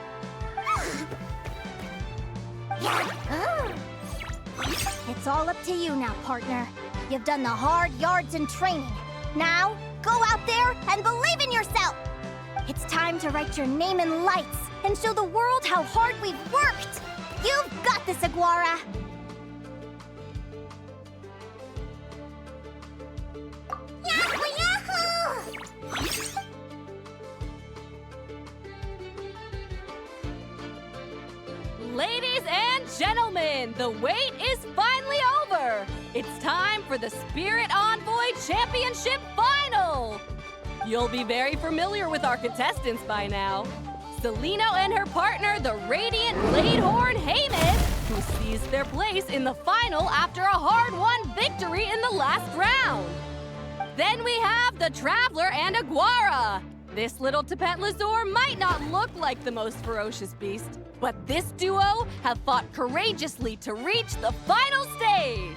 It's all up to you now, partner. You've done the hard yards in training. Now, go out there and believe in yourself! It's time to write your name in lights and show the world how hard we've worked! You've got this, Aguara! Yahoo! Yahoo! Ladies and gentlemen, the wait is finally over. It's time for the Spirit Envoy Championship Final. You'll be very familiar with our contestants by now. Celino and her partner, the radiant Bladehorn Heyman, who seized their place in the final after a hard-won victory in the last round. Then we have the Traveler and Aguara. This little Tapetlasaur might not look like the most ferocious beast, but this duo have fought courageously to reach the final stage.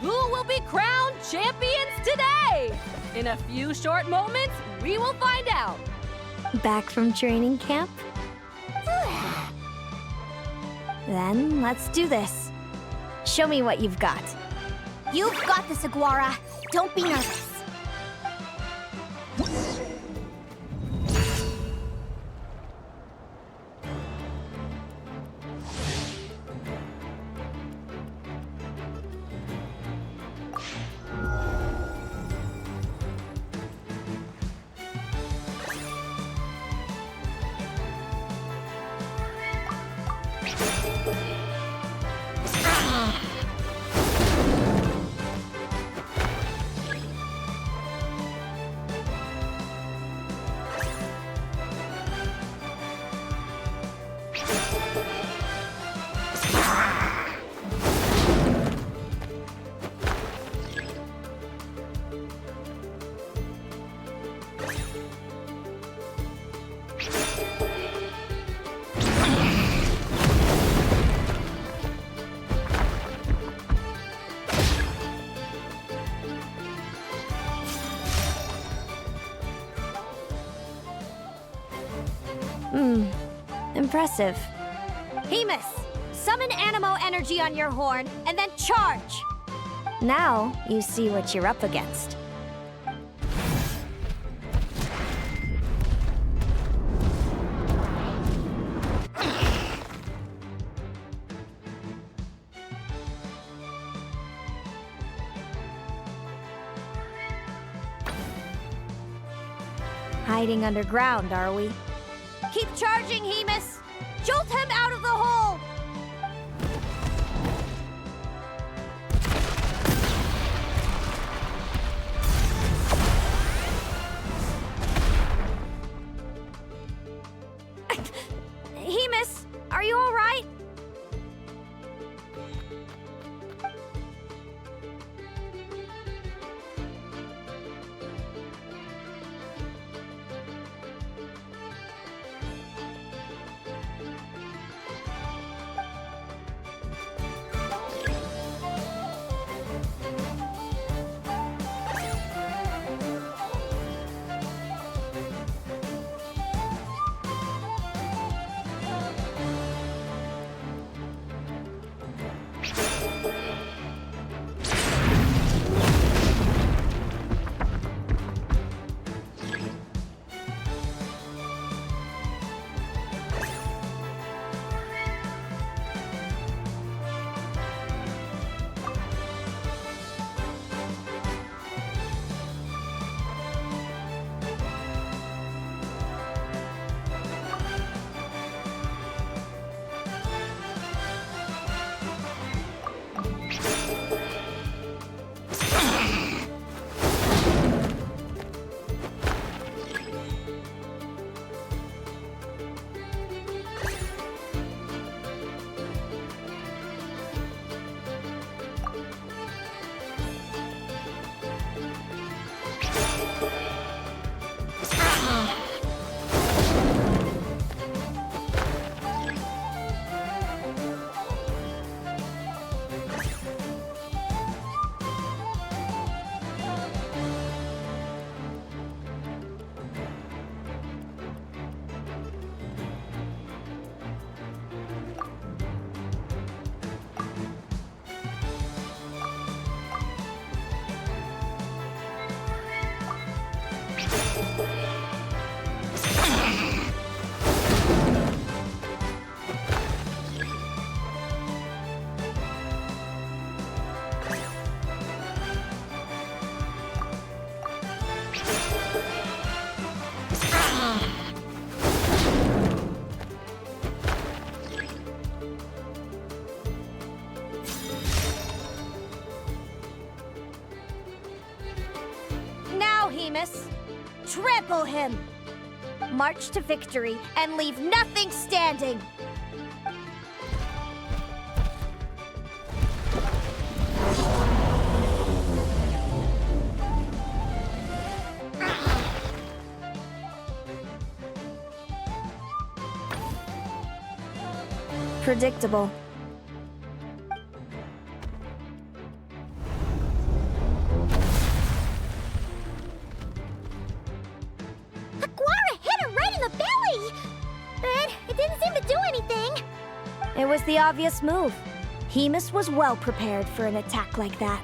Who will be crowned champions today? In a few short moments, we will find out. Back from training camp? Then let's do this. Show me what you've got. You've got this, Aguara. Don't be nervous. Impressive. Hemus, summon Animo energy on your horn, and then charge! Now you see what you're up against. Hiding underground, are we? Keep charging, Hemus! Jolt him out of the hole! Hemus, are you all right? Hemus! Trample him! March to victory and leave nothing standing! Predictable. Aguara hit her right in the belly! But it didn't seem to do anything. It was the obvious move. Hemus was well prepared for an attack like that.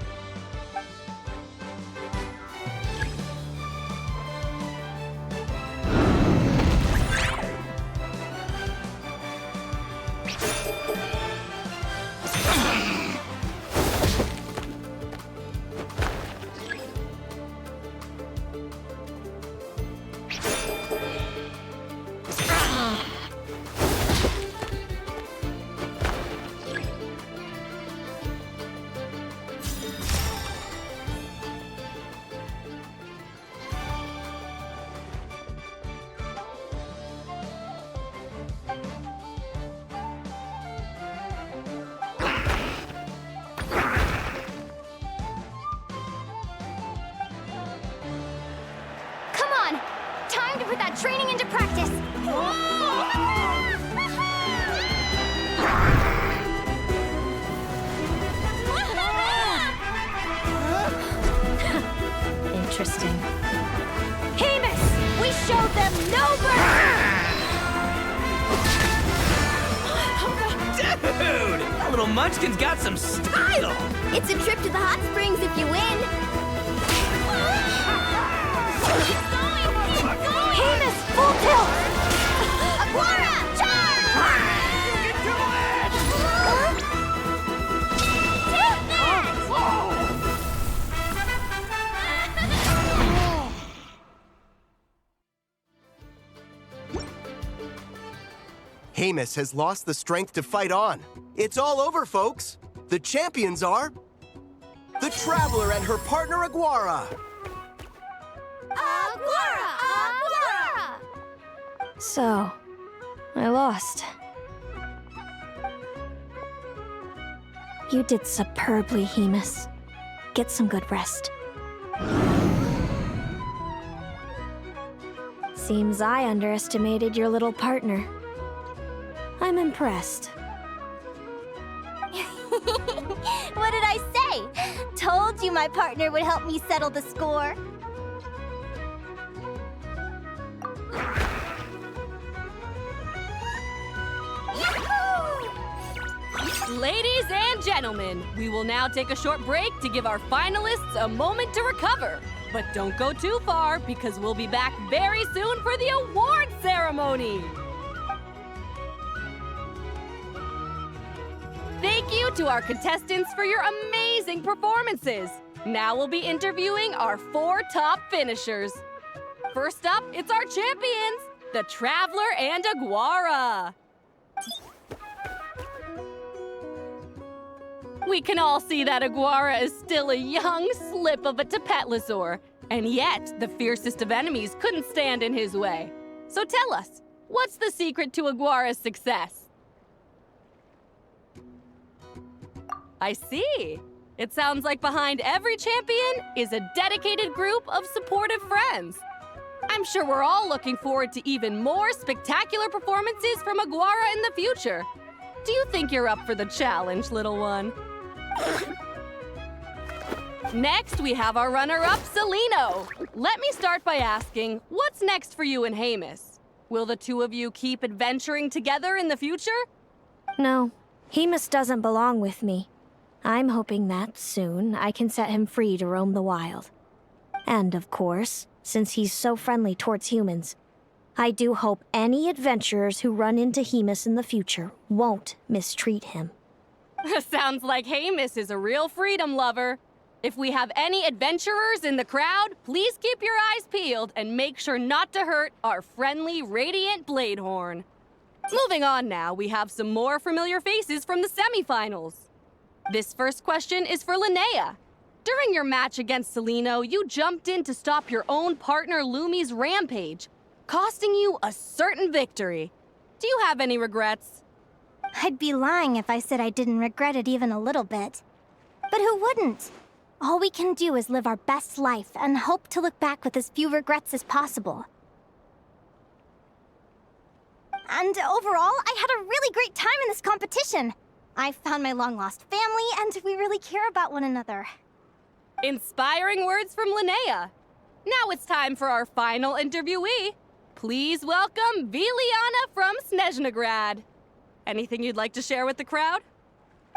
Put that training into practice. Interesting. Hemus! We showed them no mercy! Dude! That little munchkin's got some style! It's a trip to the hot springs if you win. Hemus, full tilt! Aguara, charge! Get to it! Take that! Hemus has lost the strength to fight on. It's all over, folks. The champions are the Traveler and her partner Aguara. Aguara! Aguara! So, I lost. You did superbly, Hemus. Get some good rest. Seems I underestimated your little partner. I'm impressed. What did I say? Told you my partner would help me settle the score. Ladies and gentlemen, we will now take a short break to give our finalists a moment to recover. But don't go too far, because we'll be back very soon for the award ceremony. Thank you to our contestants for your amazing performances. Now we'll be interviewing our 4 top finishers. First up, it's our champions, the Traveler and Aguara. We can all see that Aguara is still a young slip of a Tapetlosaur, and yet the fiercest of enemies couldn't stand in his way. So tell us, what's the secret to Aguara's success? I see. It sounds like behind every champion is a dedicated group of supportive friends. I'm sure we're all looking forward to even more spectacular performances from Aguara in the future. Do you think you're up for the challenge, little one? Next, we have our runner-up, Celino. Let me start by asking, what's next for you and Hemus? Will the two of you keep adventuring together in the future? No, Hemus doesn't belong with me. I'm hoping that soon I can set him free to roam the wild. And of course, since he's so friendly towards humans, I do hope any adventurers who run into Hemus in the future won't mistreat him. Sounds like Hemus is a real freedom lover. If we have any adventurers in the crowd, please keep your eyes peeled and make sure not to hurt our friendly, radiant Bladehorn. Moving on now, we have some more familiar faces from the semifinals. This first question is for Linnea. During your match against Celino, you jumped in to stop your own partner Lumi's rampage, costing you a certain victory. Do you have any regrets? I'd be lying if I said I didn't regret it even a little bit. But who wouldn't? All we can do is live our best life and hope to look back with as few regrets as possible. And overall, I had a really great time in this competition. I found my long-lost family, and we really care about one another. Inspiring words from Linnea. Now it's time for our final interviewee. Please welcome Viliana from Snezhnograd. Anything you'd like to share with the crowd?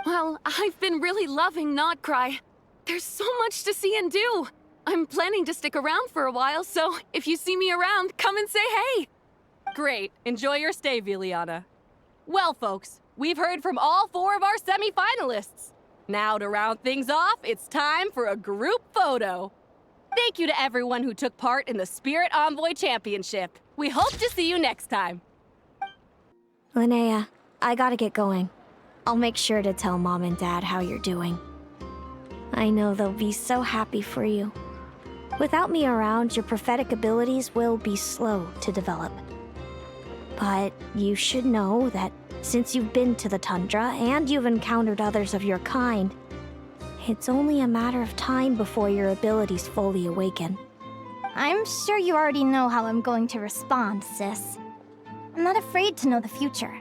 Well, I've been really loving Not Cry. There's so much to see and do. I'm planning to stick around for a while, so if you see me around, come and say hey. Great. Enjoy your stay, Viliana. Well, folks, we've heard from all 4 of our semi-finalists. Now, to round things off, it's time for a group photo. Thank you to everyone who took part in the Spirit Envoy Championship. We hope to see you next time. Linnea, I gotta get going. I'll make sure to tell Mom and Dad how you're doing. I know they'll be so happy for you. Without me around, your prophetic abilities will be slow to develop. But you should know that since you've been to the tundra and you've encountered others of your kind, it's only a matter of time before your abilities fully awaken. I'm sure you already know how I'm going to respond, sis. I'm not afraid to know the future.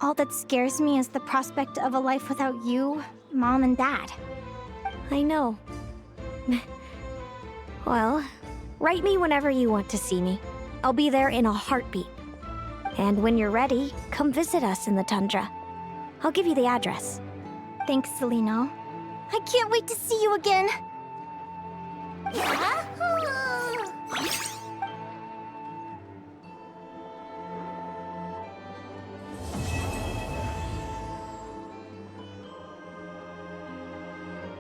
All that scares me is the prospect of a life without you, Mom, and Dad. I know. Well, write me whenever you want to see me. I'll be there in a heartbeat. And when you're ready, come visit us in the tundra. I'll give you the address. Thanks, Celino. I can't wait to see you again. Yahoo!